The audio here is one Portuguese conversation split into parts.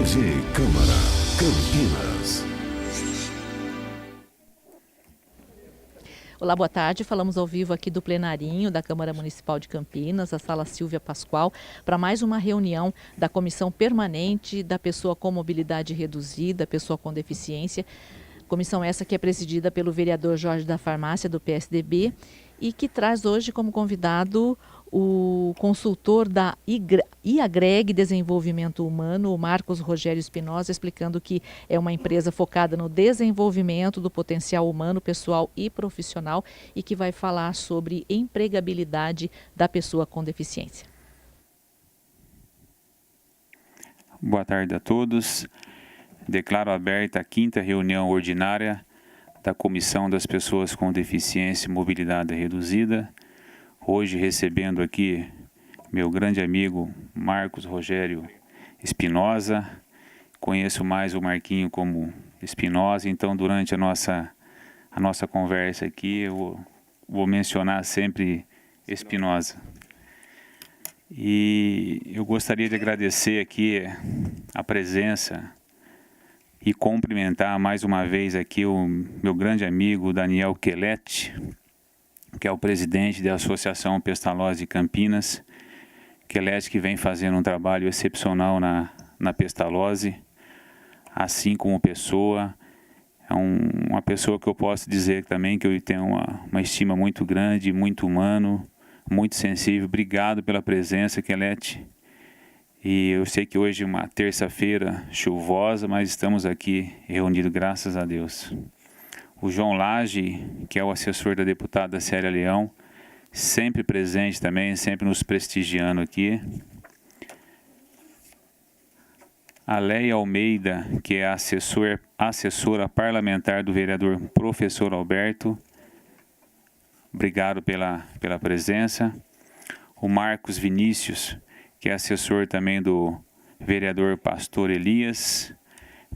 TV Câmara, Campinas. Olá, boa tarde. Falamos ao vivo aqui do plenarinho da Câmara Municipal de Campinas, a Sala Silvia Pascoal, para mais uma reunião da Comissão Permanente da Pessoa com Mobilidade Reduzida, Pessoa com Deficiência. Comissão essa que é presidida pelo vereador Jorge da Farmácia, do PSDB, e que traz hoje como convidado o consultor da IAGREG Desenvolvimento Humano, o Marcos Rogério Espinosa, explicando que é uma empresa focada no desenvolvimento do potencial humano, pessoal e profissional, e que vai falar sobre empregabilidade da pessoa com deficiência. Boa tarde a todos. Declaro aberta a 5ª reunião ordinária da Comissão das Pessoas com Deficiência e Mobilidade Reduzida. Hoje recebendo aqui meu grande amigo Marcos Rogério Espinosa. Conheço mais o Marquinho como Espinosa, então durante a nossa conversa aqui eu vou mencionar sempre Espinosa. E eu gostaria de agradecer aqui a presença e cumprimentar mais uma vez aqui o meu grande amigo Daniel Quelete, que é o presidente da Associação Pestalozzi de Campinas. Quelete que vem fazendo um trabalho excepcional na Pestalozzi, assim como pessoa. É uma pessoa que eu posso dizer também que eu tenho uma estima muito grande, muito humano, muito sensível. Obrigado pela presença, Quelete. E eu sei que hoje é uma terça-feira chuvosa, mas estamos aqui reunidos, graças a Deus. O João Lage, que é o assessor da deputada Célia Leão, sempre presente também, sempre nos prestigiando aqui. A Leia Almeida, que é a assessora parlamentar do vereador professor Alberto. Obrigado pela presença. O Marcos Vinícius, que é assessor também do vereador Pastor Elias.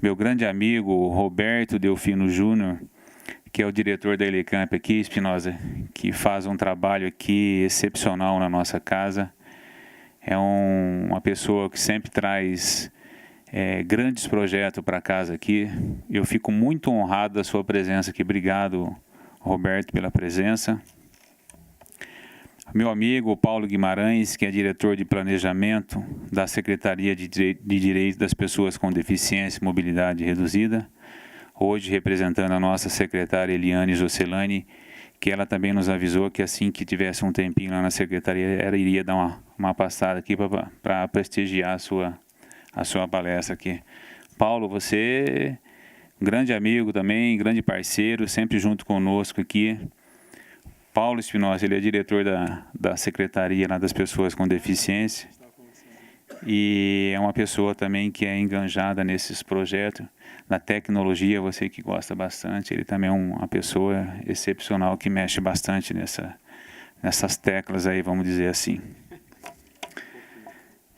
Meu grande amigo Roberto Delfino Júnior, que é o diretor da Elecamp aqui, Espinosa, que faz um trabalho aqui excepcional na nossa casa. É uma pessoa que sempre traz grandes projetos para casa aqui. Eu fico muito honrado da sua presença aqui. Obrigado, Roberto, pela presença. Meu amigo Paulo Guimarães, que é diretor de planejamento da Secretaria de Direitos das Pessoas com Deficiência e Mobilidade Reduzida, hoje representando a nossa secretária Eliane Jocelani, que ela também nos avisou que assim que tivesse um tempinho lá na secretaria, ela iria dar uma passada aqui para prestigiar a sua palestra aqui. Paulo, você é um grande amigo também, grande parceiro, sempre junto conosco aqui. Paulo Espinosa, ele é diretor da Secretaria lá das Pessoas com Deficiência e é uma pessoa também que é enganjada nesses projetos. Na tecnologia, você que gosta bastante, ele também é uma pessoa excepcional que mexe bastante nessas teclas aí, vamos dizer assim.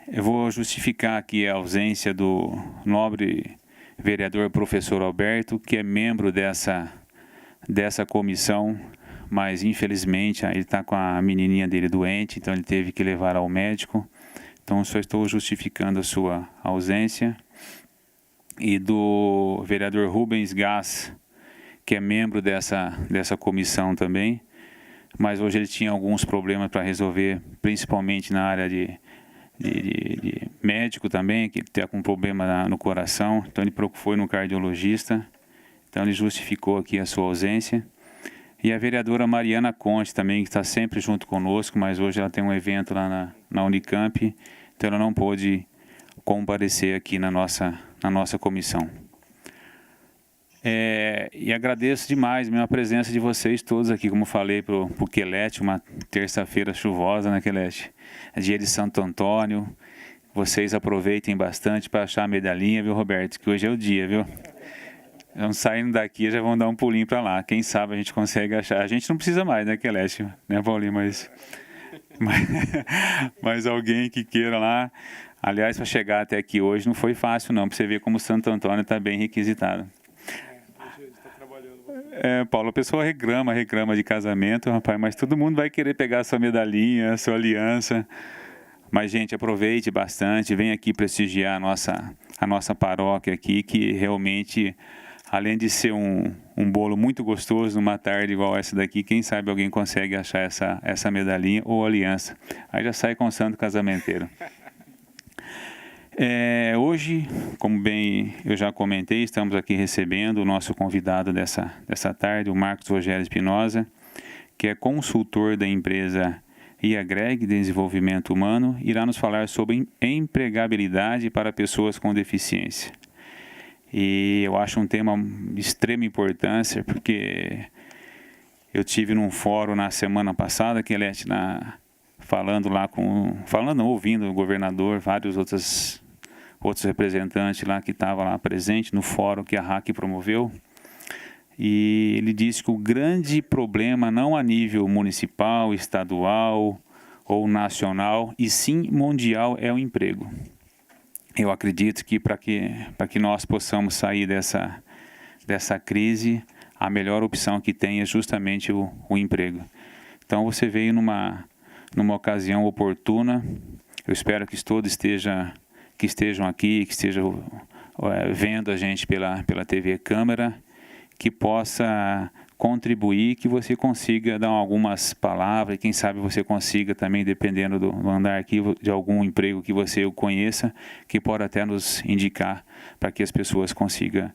Eu vou justificar aqui a ausência do nobre vereador professor Alberto, que é membro dessa comissão, mas infelizmente ele está com a menininha dele doente, então ele teve que levar ao médico. Então só estou justificando a sua ausência. E do vereador Rubens Gás, que é membro dessa comissão também, mas hoje ele tinha alguns problemas para resolver, principalmente na área de médico também, que está com problema no coração, então ele foi no cardiologista, então ele justificou aqui a sua ausência. E a vereadora Mariana Conte também, que está sempre junto conosco, mas hoje ela tem um evento lá na Unicamp, então ela não pôde comparecer aqui na nossa comissão. E agradeço demais a presença de vocês todos aqui, como falei para o Quelete, uma terça-feira chuvosa, né, Quelete? É dia de Santo Antônio, vocês aproveitem bastante para achar a medalhinha, viu, Roberto? Que hoje é o dia, viu? Vamos saindo daqui, já vão dar um pulinho para lá. Quem sabe a gente consegue achar. A gente não precisa mais, né, Quelete? Né, Paulinho? Mas alguém que queira lá. Aliás, para chegar até aqui hoje não foi fácil, não. Para você ver como Santo Antônio está bem requisitado. Paulo, a pessoa reclama de casamento, rapaz, mas todo mundo vai querer pegar a sua medalhinha, a sua aliança. Mas, gente, aproveite bastante, vem aqui prestigiar a nossa paróquia aqui, que realmente, além de ser um bolo muito gostoso numa tarde igual essa daqui, quem sabe alguém consegue achar essa medalhinha ou aliança. Aí já sai com o santo casamenteiro. Hoje, como bem eu já comentei, estamos aqui recebendo o nosso convidado dessa tarde, o Marcos Rogério Espinosa, que é consultor da empresa IAGREG, Desenvolvimento Humano, irá nos falar sobre empregabilidade para pessoas com deficiência. E eu acho um tema de extrema importância, porque eu tive num fórum na semana passada, que ele ouvindo o governador, vários outros representantes lá que estavam lá presentes no fórum que a RAC promoveu. E ele disse que o grande problema não a nível municipal, estadual ou nacional, e sim mundial, é o emprego. Eu acredito que para que nós possamos sair dessa crise, a melhor opção que tem é justamente o emprego. Então você veio numa ocasião oportuna. Eu espero que todos estejam aqui, que estejam vendo a gente pela TV Câmara, que possa contribuir, que você consiga dar algumas palavras, e quem sabe você consiga também, dependendo do andar aqui, de algum emprego que você conheça, que pode até nos indicar para que as pessoas consigam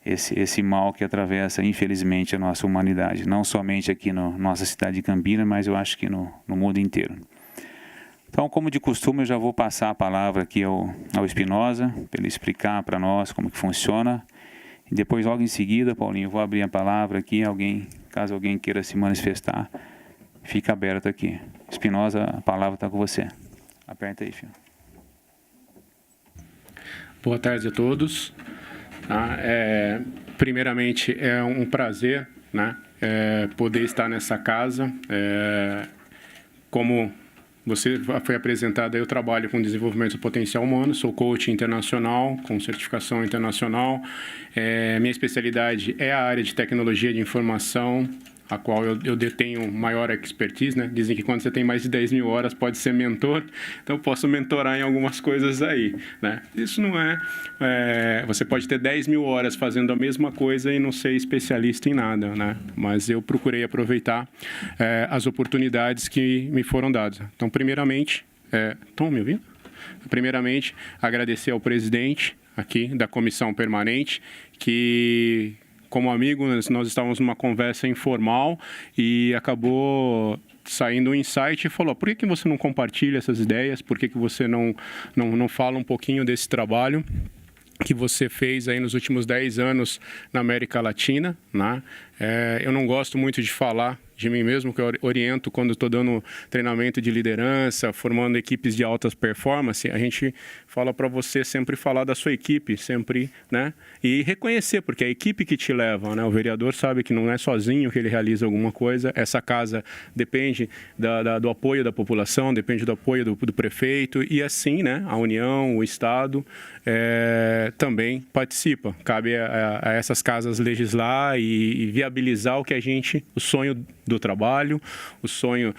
esse mal que atravessa, infelizmente, a nossa humanidade, não somente aqui na nossa cidade de Campinas, mas eu acho que no mundo inteiro. Então, como de costume, eu já vou passar a palavra aqui ao Espinosa, para ele explicar para nós como que funciona. E depois, logo em seguida, Paulinho, eu vou abrir a palavra aqui, caso alguém queira se manifestar, fica aberto aqui. Espinosa, a palavra está com você. Aperta aí, filho. Boa tarde a todos. Primeiramente, é um prazer, né, poder estar nessa casa. Como você foi apresentado, eu trabalho com desenvolvimento do potencial humano, sou coach internacional, com certificação internacional. Minha especialidade é a área de tecnologia de informação, a qual eu detenho maior expertise, né? Dizem que quando você tem mais de 10 mil horas pode ser mentor, então eu posso mentorar em algumas coisas aí, né? Isso não você pode ter 10 mil horas fazendo a mesma coisa e não ser especialista em nada, né? Mas eu procurei aproveitar as oportunidades que me foram dadas. Então, primeiramente, estão me ouvindo? Primeiramente, agradecer ao presidente aqui da comissão permanente, que, como amigo, nós estávamos numa conversa informal e acabou saindo um insight e falou: por que você não compartilha essas ideias? Por que você não fala um pouquinho desse trabalho que você fez aí nos últimos 10 anos na América Latina, né? Eu não gosto muito de falar de mim mesmo, que eu oriento quando estou dando treinamento de liderança, formando equipes de altas performance. A gente fala para você sempre falar da sua equipe, sempre, né? E reconhecer, porque é a equipe que te leva, né? O vereador sabe que não é sozinho que ele realiza alguma coisa. Essa casa depende do apoio da população, depende do apoio do prefeito, e assim, né? A União, o Estado também participa. Cabe a essas casas legislar e viabilizar o sonho do trabalho, o sonho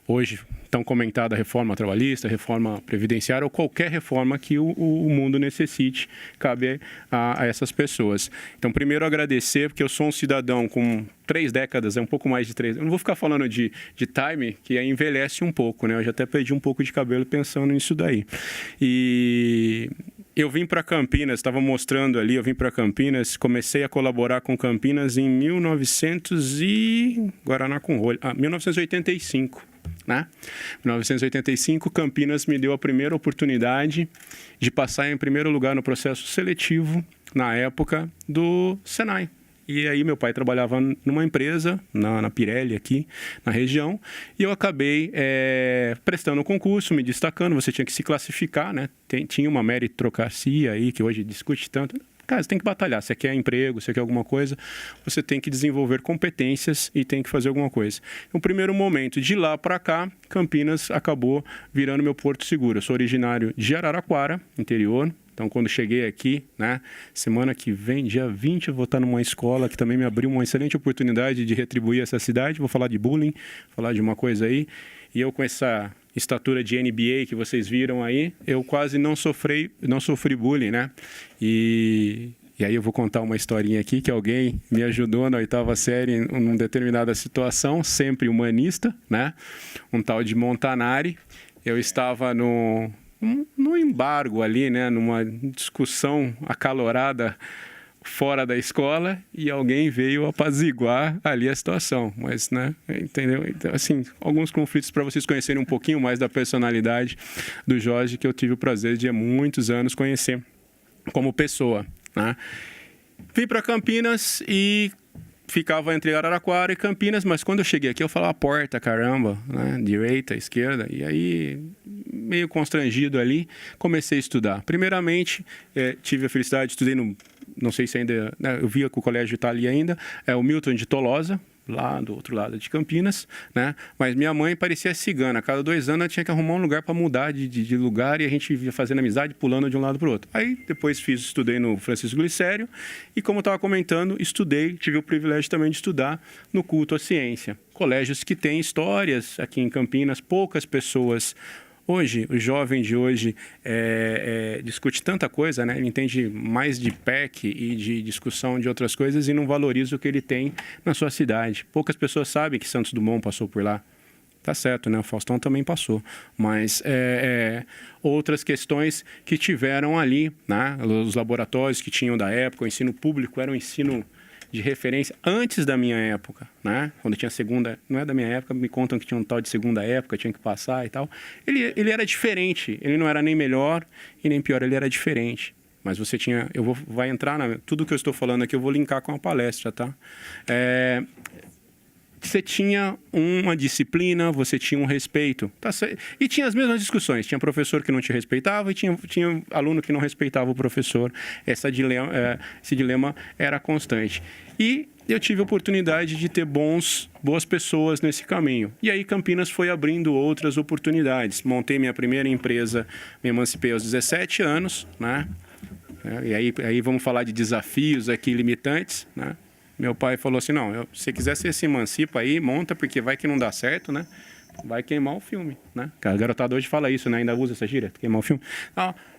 hoje tão comentada reforma trabalhista, reforma previdenciária ou qualquer reforma que o mundo necessite, cabe a essas pessoas. Então, primeiro agradecer, porque eu sou um cidadão com 3 décadas, um pouco mais de 3. Eu não vou ficar falando de time, que aí envelhece um pouco, né? Eu já até perdi um pouco de cabelo pensando nisso daí. E eu vim para Campinas, estava mostrando ali, eu vim para Campinas, comecei a colaborar com Campinas em 1985, né? 1985, Campinas me deu a primeira oportunidade de passar em primeiro lugar no processo seletivo, na época, do Senai. E aí meu pai trabalhava numa empresa, na Pirelli aqui, na região, e eu acabei prestando o concurso, me destacando. Você tinha que se classificar, né? Tinha uma meritocracia aí, que hoje discute tanto. Cara, você tem que batalhar. Você quer emprego, você quer alguma coisa, você tem que desenvolver competências e tem que fazer alguma coisa. No primeiro momento, de lá para cá, Campinas acabou virando meu porto seguro. Eu sou originário de Araraquara, interior. Então, quando cheguei aqui, né, semana que vem, dia 20, eu vou estar numa escola que também me abriu uma excelente oportunidade de retribuir essa cidade. Vou falar de bullying, falar de uma coisa aí. E eu com essa estatura de NBA que vocês viram aí, eu quase não sofri bullying, né? E aí eu vou contar uma historinha aqui que alguém me ajudou na 8ª série em uma determinada situação, sempre humanista, né? Um tal de Montanari. Eu estava no embargo ali, né? Numa discussão acalorada fora da escola e alguém veio apaziguar ali a situação, mas, né, entendeu? Então, assim, alguns conflitos para vocês conhecerem um pouquinho mais da personalidade do Jorge, que eu tive o prazer de há muitos anos conhecer como pessoa, né? Vim para Campinas e ficava entre Araraquara e Campinas, mas quando eu cheguei aqui eu falava porta, caramba, né? Direita, esquerda, e aí meio constrangido ali, comecei a estudar. Primeiramente, tive a felicidade, estudei não sei se ainda, né, eu via que o colégio está ali ainda, é o Milton de Tolosa, lá do outro lado de Campinas, né? Mas minha mãe parecia cigana, a cada 2 anos eu tinha que arrumar um lugar para mudar de lugar e a gente ia fazendo amizade, pulando de um lado para o outro. Aí depois estudei no Francisco Glicério e, como eu estava comentando, tive o privilégio também de estudar no Culto à Ciência. Colégios que têm histórias aqui em Campinas, poucas pessoas. Hoje, o jovem de hoje discute tanta coisa, né? Ele entende mais de PEC e de discussão de outras coisas e não valoriza o que ele tem na sua cidade. Poucas pessoas sabem que Santos Dumont passou por lá. Tá certo, né? O Faustão também passou. Mas outras questões que tiveram ali, né? Os laboratórios que tinham da época, o ensino público era um ensino de referência antes da minha época, né? Quando tinha segunda, não é da minha época, me contam que tinha um tal de segunda época, tinha que passar e tal. Ele era diferente, ele não era nem melhor e nem pior, ele era diferente. Mas você tinha, vai entrar tudo que eu estou falando aqui, eu vou linkar com a palestra, tá? Você tinha uma disciplina, você tinha um respeito. Tá? E tinha as mesmas discussões. Tinha professor que não te respeitava e tinha aluno que não respeitava o professor. Esse dilema era constante. E eu tive a oportunidade de ter boas pessoas nesse caminho. E aí Campinas foi abrindo outras oportunidades. Montei minha primeira empresa, me emancipei aos 17 anos, né? E aí vamos falar de desafios aqui limitantes, né? Meu pai falou assim, não, se você quiser você se emancipa aí, monta, porque vai que não dá certo, né? Vai queimar o filme, né? A garotada hoje fala isso, né? Ainda usa essa gíria, queimar o filme.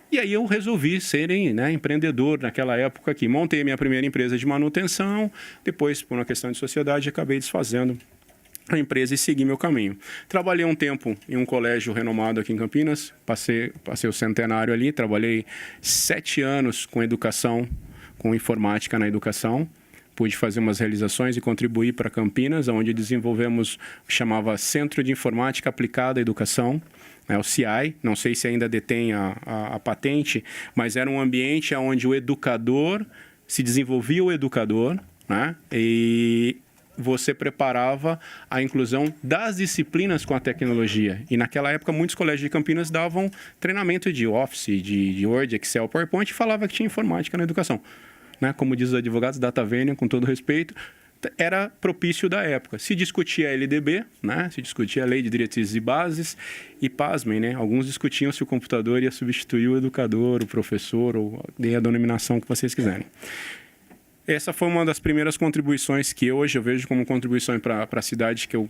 E aí eu resolvi ser, né, empreendedor naquela época aqui. Montei minha primeira empresa de manutenção, depois, por uma questão de sociedade, acabei desfazendo a empresa e segui meu caminho. Trabalhei um tempo em um colégio renomado aqui em Campinas, passei o centenário ali, trabalhei 7 anos com educação, com informática na educação. Pude fazer umas realizações e contribuir para Campinas, onde desenvolvemos o que chamava Centro de Informática Aplicada à Educação, o CII. Não sei se ainda detém a patente, mas era um ambiente onde o educador, se desenvolvia o educador, né? E você preparava a inclusão das disciplinas com a tecnologia. E naquela época, muitos colégios de Campinas davam treinamento de Office, de Word, Excel, PowerPoint, e falava que tinha informática na educação. Né? Como diz os advogados, data vênia, com todo respeito, era propício da época. Se discutia a LDB, né? Se discutia a Lei de Diretrizes e Bases, e pasmem, né? Alguns discutiam se o computador ia substituir o educador, o professor, ou dê a denominação que vocês quiserem. Essa foi uma das primeiras contribuições que hoje eu vejo como contribuição para a cidade que eu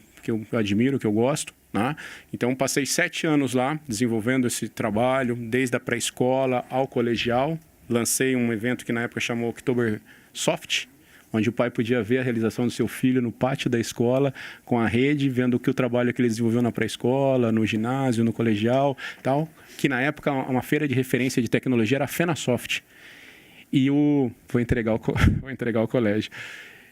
admiro, que eu gosto, né? Então, passei 7 anos lá, desenvolvendo esse trabalho, desde a pré-escola ao colegial. Lancei um evento que na época chamou October Soft, onde o pai podia ver a realização do seu filho no pátio da escola, com a rede, vendo o trabalho que ele desenvolveu na pré-escola, no ginásio, no colegial, tal, que na época uma feira de referência de tecnologia era a FenaSoft. E vou entregar o colégio.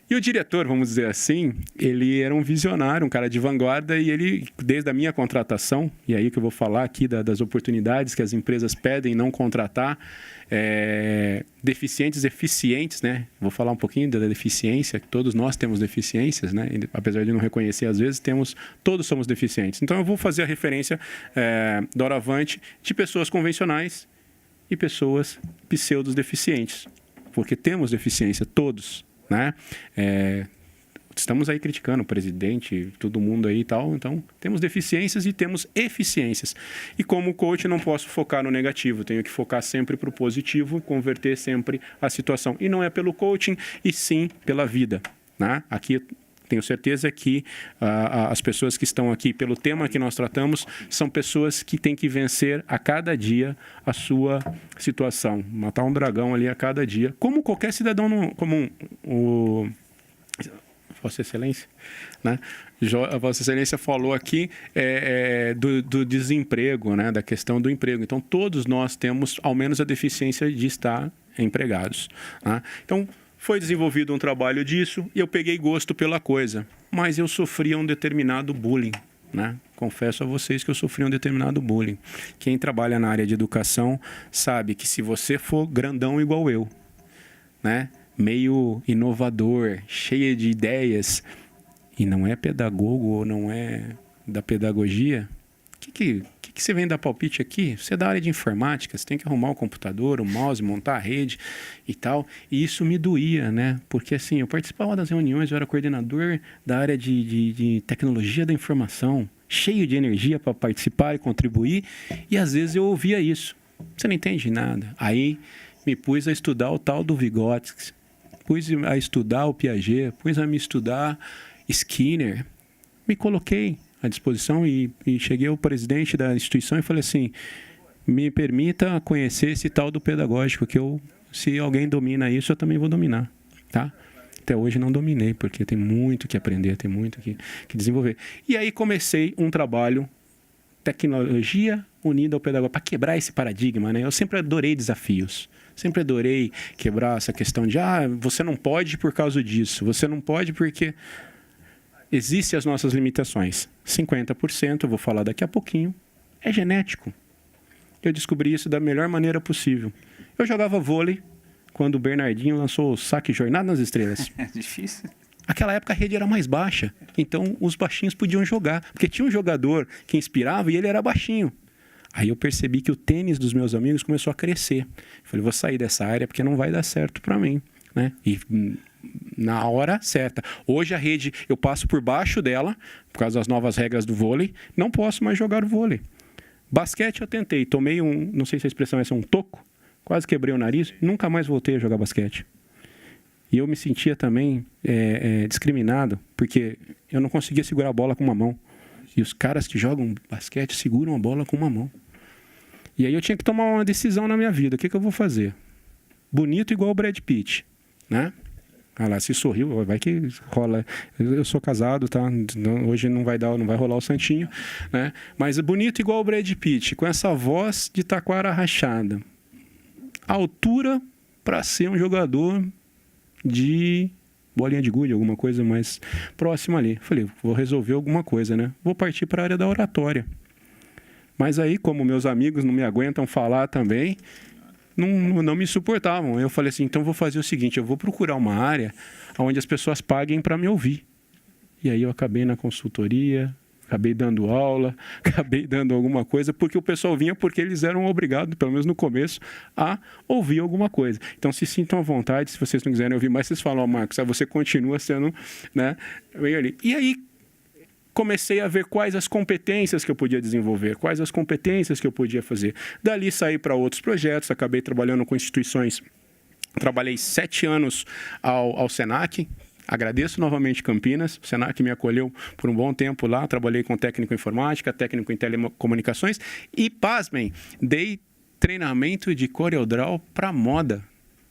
E o diretor, vamos dizer assim, ele era um visionário, um cara de vanguarda, e ele, desde a minha contratação, e aí que eu vou falar aqui das oportunidades que as empresas pedem não contratar, deficientes eficientes, né? Vou falar um pouquinho da deficiência, que todos nós temos deficiências, né? E, apesar de não reconhecer, às vezes, todos somos deficientes. Então, eu vou fazer a referência, doravante, de pessoas convencionais e pessoas pseudo-deficientes, porque temos deficiência, todos, né? Estamos aí criticando o presidente, todo mundo aí e tal, então temos deficiências e temos eficiências. E como coach não posso focar no negativo, tenho que focar sempre para o positivo e converter sempre a situação. E não é pelo coaching, e sim pela vida, né? Aqui Tenho certeza que as pessoas que estão aqui, pelo tema que nós tratamos, são pessoas que têm que vencer a cada dia a sua situação. Matar um dragão ali a cada dia, como qualquer cidadão comum. Vossa Excelência, né? A Vossa Excelência falou aqui do desemprego, né? Da questão do emprego. Então, todos nós temos, ao menos, a deficiência de estar empregados, né? Então, foi desenvolvido um trabalho disso e eu peguei gosto pela coisa. Mas eu sofria um determinado bullying, né? Confesso a vocês que eu sofri um determinado bullying. Quem trabalha na área de educação sabe que se você for grandão igual eu, né? Meio inovador, cheio de ideias, e não é pedagogo ou não é da pedagogia, o que você vem dar palpite aqui? Você é da área de informática, você tem que arrumar o computador, o mouse, montar a rede e tal. E isso me doía, né? Porque assim, eu participava das reuniões, eu era coordenador da área de tecnologia da informação, cheio de energia para participar e contribuir, e às vezes eu ouvia isso. Você não entende nada. Aí me pus a estudar o tal do Vygotsky, pus a estudar o Piaget, pus a me estudar Skinner, me coloquei à disposição e cheguei ao presidente da instituição e falei assim, me permita conhecer esse tal do pedagógico, que se alguém domina isso, eu também vou dominar, tá? Até hoje não dominei, porque tem muito que aprender, tem muito que desenvolver. E aí comecei um trabalho, tecnologia unida ao pedagógico, para quebrar esse paradigma, né? Eu sempre adorei desafios. Sempre adorei quebrar essa questão de você não pode por causa disso, você não pode porque existem as nossas limitações. 50%, eu vou falar daqui a pouquinho, é genético. Eu descobri isso da melhor maneira possível. Eu jogava vôlei quando o Bernardinho lançou o saque Jornada nas Estrelas. É difícil. Naquela época a rede era mais baixa, então os baixinhos podiam jogar, porque tinha um jogador que inspirava e ele era baixinho. Aí eu percebi que o tênis dos meus amigos começou a crescer. Falei, vou sair dessa área porque não vai dar certo para mim, né? E na hora certa. Hoje a rede, eu passo por baixo dela, por causa das novas regras do vôlei, não posso mais jogar vôlei. Basquete eu tentei, tomei não sei se a expressão é um toco, quase quebrei o nariz, nunca mais voltei a jogar basquete. E eu me sentia também discriminado, porque eu não conseguia segurar a bola com uma mão. E os caras que jogam basquete seguram a bola com uma mão. E aí eu tinha que tomar uma decisão na minha vida. O que eu vou fazer? Bonito igual o Brad Pitt, né? Ah lá, se sorriu, vai que rola. Eu sou casado, tá? Hoje não vai rolar o santinho, né? Mas bonito igual o Brad Pitt, com essa voz de taquara rachada. A altura para ser um jogador de bolinha de gude, alguma coisa mais próxima ali. Falei, vou resolver alguma coisa, né? Vou partir para a área da oratória. Mas aí, como meus amigos não me aguentam falar também, não me suportavam. Eu falei assim, então vou fazer o seguinte, eu vou procurar uma área onde as pessoas paguem para me ouvir. E aí eu acabei na consultoria, acabei dando aula, acabei dando alguma coisa, porque o pessoal vinha porque eles eram obrigados, pelo menos no começo, a ouvir alguma coisa. Então, se sintam à vontade, se vocês não quiserem ouvir mais, vocês falam, Marcos, você continua sendo, né, meio ali. E aí, comecei a ver quais as competências que eu podia desenvolver, quais as competências que eu podia fazer. Dali, saí para outros projetos, acabei trabalhando com instituições, trabalhei 7 anos ao Senac. Agradeço novamente Campinas, o Senac me acolheu por um bom tempo lá, trabalhei com técnico em informática, técnico em telecomunicações e, pasmem, dei treinamento de CorelDRAW para moda.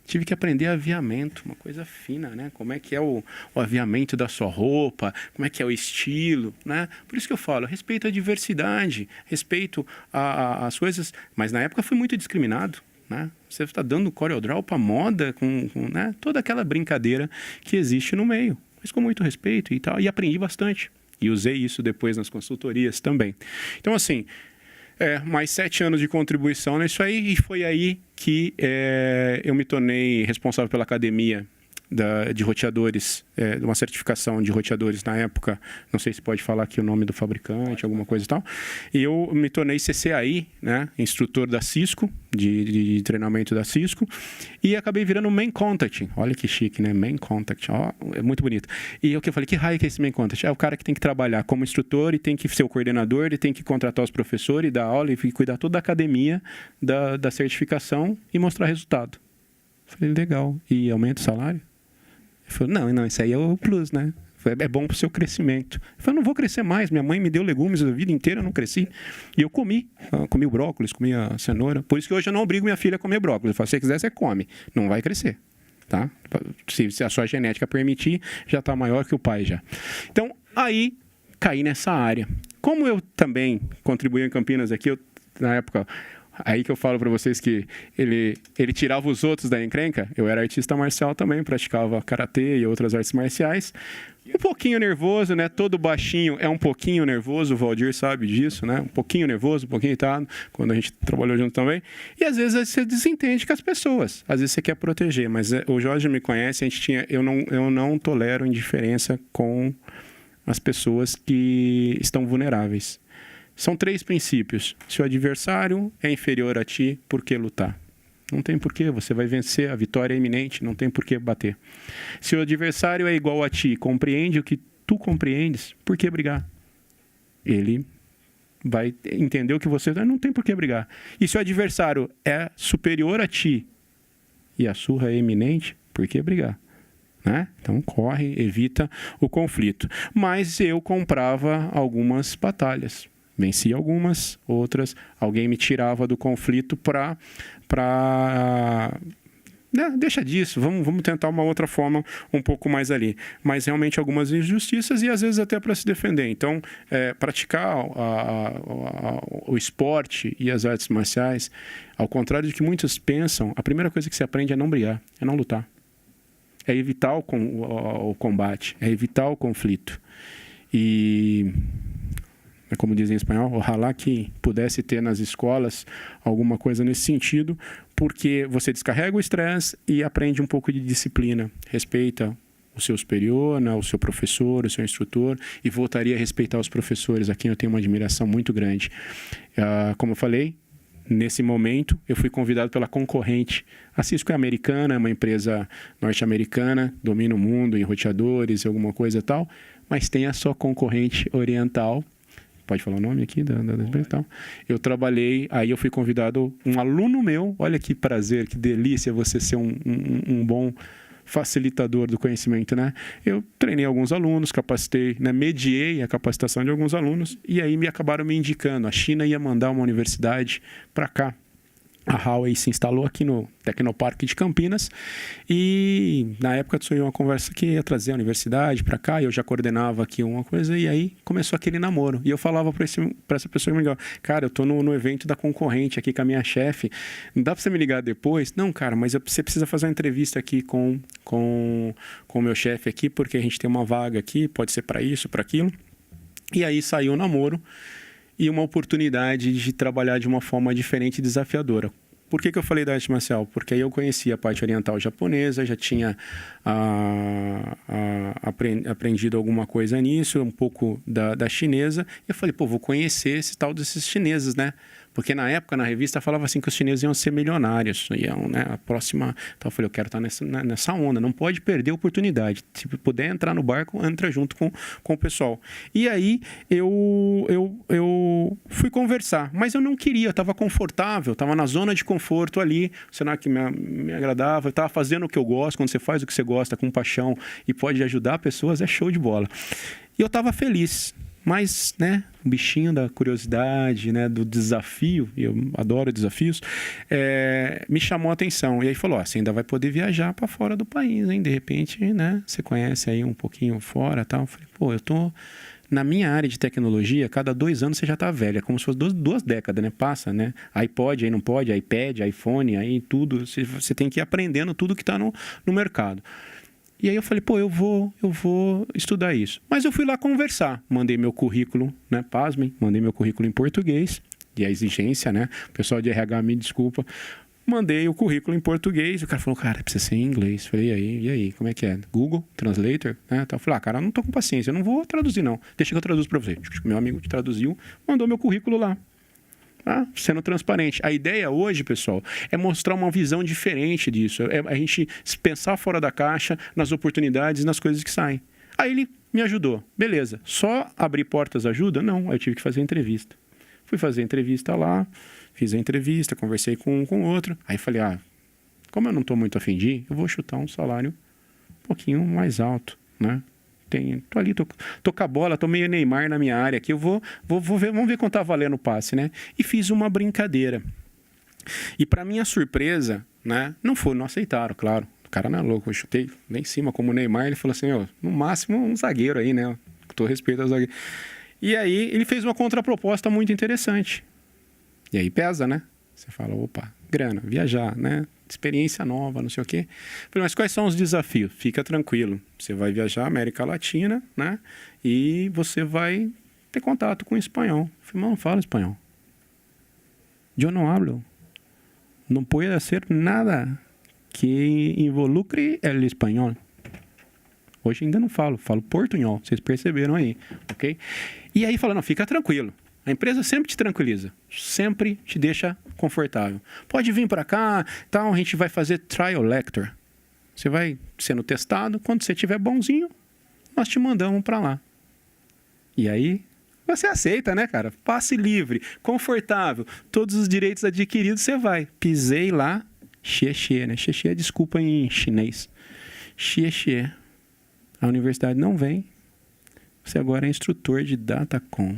Tive que aprender aviamento, uma coisa fina, né? Como é que é o aviamento da sua roupa, como é que é o estilo, né? Por isso que eu falo, respeito à diversidade, respeito às coisas, mas na época fui muito discriminado. Né? Você está dando CorelDRAW para moda, com né? Toda aquela brincadeira que existe no meio, mas com muito respeito e tal, e aprendi bastante. E usei isso depois nas consultorias também. Então, assim, mais 7 anos de contribuição nisso aí, e foi aí que eu me tornei responsável pela academia de roteadores, de uma certificação de roteadores na época, não sei se pode falar aqui o nome do fabricante, alguma coisa e tal, e eu me tornei CCAI, né, instrutor da Cisco, de treinamento da Cisco, e acabei virando Main Contact, olha que chique, né, Main Contact, ó, é muito bonito. E eu falei, que raio que é esse Main Contact? É o cara que tem que trabalhar como instrutor e tem que ser o coordenador, e tem que contratar os professores, e dar aula, e cuidar toda a academia da certificação e mostrar resultado. Falei, legal, e aumenta o salário? Ele falou, não, isso aí é o plus, né? É bom para o seu crescimento. Eu falei, não vou crescer mais. Minha mãe me deu legumes a vida inteira, eu não cresci. E eu comi. Eu comi o brócolis, comi a cenoura. Por isso que hoje eu não obrigo minha filha a comer brócolis. Eu falo, se você quiser, você come. Não vai crescer. Tá? Se a sua genética permitir, já está maior que o pai já. Então, aí, caí nessa área. Como eu também contribuí em Campinas aqui, na época... Aí que eu falo para vocês que ele tirava os outros da encrenca. Eu era artista marcial também, praticava karatê e outras artes marciais. Um pouquinho nervoso, né? Todo baixinho é um pouquinho nervoso, o Valdir sabe disso, né? Um pouquinho nervoso, um pouquinho irritado, quando a gente trabalhou junto também. E às vezes você desentende com as pessoas. Às vezes você quer proteger, mas o Jorge me conhece, eu não tolero indiferença com as pessoas que estão vulneráveis. São 3 princípios. Se o adversário é inferior a ti, por que lutar? Não tem porquê, você vai vencer, a vitória é iminente, não tem por que bater. Se o adversário é igual a ti, compreende o que tu compreendes, por que brigar? Ele vai entender o que você... Não tem por que brigar. E se o adversário é superior a ti e a surra é iminente, por que brigar? Né? Então corre, evita o conflito. Mas eu comprava algumas batalhas. Venci algumas, outras, alguém me tirava do conflito deixa disso, vamos tentar uma outra forma um pouco mais ali. Mas realmente algumas injustiças e às vezes até para se defender. Então, praticar o esporte e as artes marciais, ao contrário do que muitos pensam, a primeira coisa que se aprende é não brigar, é não lutar. É evitar o combate, é evitar o conflito. E... como dizem em espanhol, ojalá que pudesse ter nas escolas alguma coisa nesse sentido, porque você descarrega o estresse e aprende um pouco de disciplina, respeita o seu superior, né, o seu professor, o seu instrutor, e voltaria a respeitar os professores, a quem eu tenho uma admiração muito grande. Como eu falei, nesse momento eu fui convidado pela concorrente. A Cisco é americana, é uma empresa norte-americana, domina o mundo em roteadores, alguma coisa e tal, mas tem a sua concorrente oriental. Pode falar o nome aqui da empresa? Então, eu trabalhei, aí eu fui convidado, um aluno meu, olha que prazer, que delícia você ser um bom facilitador do conhecimento, né? Eu treinei alguns alunos, capacitei, né? Mediei a capacitação de alguns alunos e aí acabaram me indicando. A China ia mandar uma universidade para cá. A Huawei se instalou aqui no Tecnoparque de Campinas e na época surgiu uma conversa que ia trazer a universidade para cá, eu já coordenava aqui uma coisa e aí começou aquele namoro. E eu falava para essa pessoa que me ligava, cara, eu tô no evento da concorrente aqui com a minha chefe, não dá para você me ligar depois? Não, cara, mas você precisa fazer uma entrevista aqui com o meu chefe aqui, porque a gente tem uma vaga aqui, pode ser para isso, para aquilo. E aí saiu o namoro. E uma oportunidade de trabalhar de uma forma diferente e desafiadora. Por que eu falei da arte marcial? Porque aí eu conhecia a parte oriental japonesa, já tinha aprendido alguma coisa nisso, um pouco da chinesa. E eu falei, vou conhecer esse tal desses chineses, né? Porque na época, na revista, falava assim que os chineses iam ser milionários, iam, né, a próxima... Então eu falei, eu quero estar nessa onda, não pode perder a oportunidade. Se puder entrar no barco, entra junto com o pessoal. E aí eu fui conversar, mas eu não queria, eu estava confortável, estava na zona de conforto ali, o cenário que me agradava, eu estava fazendo o que eu gosto, quando você faz o que você gosta com paixão e pode ajudar pessoas, é show de bola. E eu estava feliz. Mas, né, o bichinho da curiosidade, né, do desafio, eu adoro desafios, me chamou a atenção. E aí falou, você ainda vai poder viajar para fora do país, hein? De repente, né, você conhece aí um pouquinho fora e tal. Eu falei, eu tô... Na minha área de tecnologia, cada 2 anos você já tá velha, como se fosse 2 décadas, né? Passa, né? iPod, aí não pode, iPad, iPhone, aí tudo. Você tem que ir aprendendo tudo que tá no mercado. E aí eu falei, eu vou estudar isso. Mas eu fui lá conversar. Mandei meu currículo, né? Pasmem, mandei meu currículo em português. E a exigência, né? O pessoal de RH me desculpa. Mandei o currículo em português. O cara falou, cara, precisa ser em inglês. Falei, e aí, como é que é? Google Translator? Né? Então eu falei, cara, eu não tô com paciência, eu não vou traduzir não. Deixa que eu traduzo para você. Meu amigo te traduziu, mandou meu currículo lá. Sendo transparente. A ideia hoje, pessoal, é mostrar uma visão diferente disso. É a gente pensar fora da caixa, nas oportunidades, nas coisas que saem. Aí ele me ajudou. Beleza. Só abrir portas ajuda? Não. Aí eu tive que fazer entrevista. Fui fazer entrevista lá, fiz a entrevista, conversei com outro. Aí falei, como eu não estou muito a fim de ir, eu vou chutar um salário um pouquinho mais alto, né? tô ali, tô com a bola, tô meio Neymar na minha área aqui, eu vou ver, vamos ver quanto tá valendo o passe, né? E fiz uma brincadeira. E para minha surpresa, né, não aceitaram, claro. O cara não é louco, eu chutei lá em cima como o Neymar, ele falou assim, ó, no máximo um zagueiro aí, né? Com todo respeito ao zagueiro. E aí ele fez uma contraproposta muito interessante. E aí pesa, né? Você fala, opa, grana, viajar, né? Experiência nova, não sei o quê. Falei, mas quais são os desafios? Fica tranquilo. Você vai viajar América Latina, né? E você vai ter contato com espanhol. Eu falei, não falo espanhol. Eu não hablo. Não pode ser nada que involucre o espanhol. Hoje ainda não falo portunhol. Vocês perceberam aí, ok? E aí fala, não, fica tranquilo. A empresa sempre te tranquiliza, sempre te deixa confortável. Pode vir para cá, tal, a gente vai fazer trial lecture. Você vai sendo testado, quando você estiver bonzinho, nós te mandamos para lá. E aí, você aceita, né, cara? Passe livre, confortável, todos os direitos adquiridos, você vai. Pisei lá, xie, né? Xie é desculpa em chinês. Xie. A universidade não vem. Você agora é instrutor de Datacom.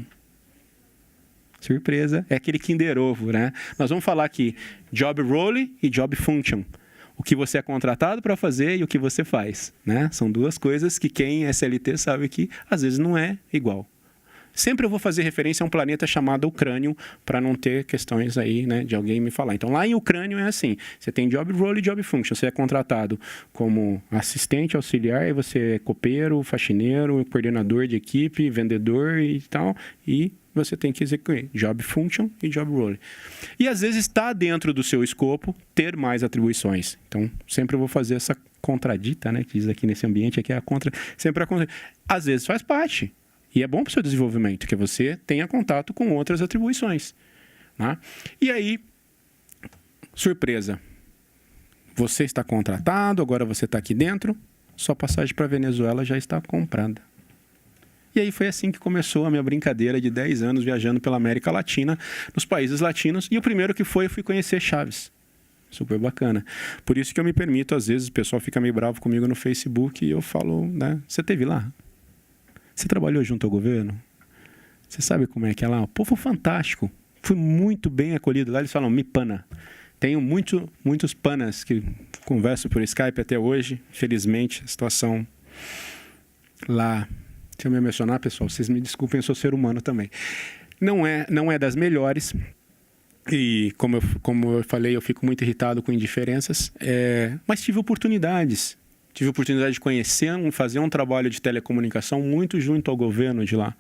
Surpresa, é aquele Kinder Ovo, né? Nós vamos falar aqui job role e job function. O que você é contratado para fazer e o que você faz, né? São duas coisas que quem é SLT sabe que às vezes não é igual. Sempre eu vou fazer referência a um planeta chamado Ucrânio para não ter questões aí, né, de alguém me falar. Então, lá em Ucrânio é assim, você tem job role e job function. Você é contratado como assistente, auxiliar, e você é copeiro, faxineiro, coordenador de equipe, vendedor e tal, e você tem que executar job function e job role. E às vezes está dentro do seu escopo ter mais atribuições. Então, sempre eu vou fazer essa contradita, né, que diz aqui nesse ambiente, aqui é a contra, sempre a contra. Às vezes faz parte. E é bom para o seu desenvolvimento, que você tenha contato com outras atribuições. Né? E aí, surpresa. Você está contratado, agora você está aqui dentro, sua passagem para a Venezuela já está comprada. E aí foi assim que começou a minha brincadeira de 10 anos viajando pela América Latina, nos países latinos. E o primeiro que foi, eu fui conhecer Chaves. Super bacana. Por isso que eu me permito, às vezes, o pessoal fica meio bravo comigo no Facebook e eu falo, né? Você esteve lá? Você trabalhou junto ao governo? Você sabe como é que é lá? O povo fantástico. Fui muito bem acolhido lá. Eles falam, me pana. Tenho muitos panas que converso por Skype até hoje. Felizmente, a situação lá... Deixa eu me emocionar, pessoal. Vocês me desculpem, eu sou ser humano também. Não é das melhores. E, como eu falei, eu fico muito irritado com indiferenças. Mas tive oportunidades. Tive a oportunidade de conhecer, fazer um trabalho de telecomunicação muito junto ao governo de lá.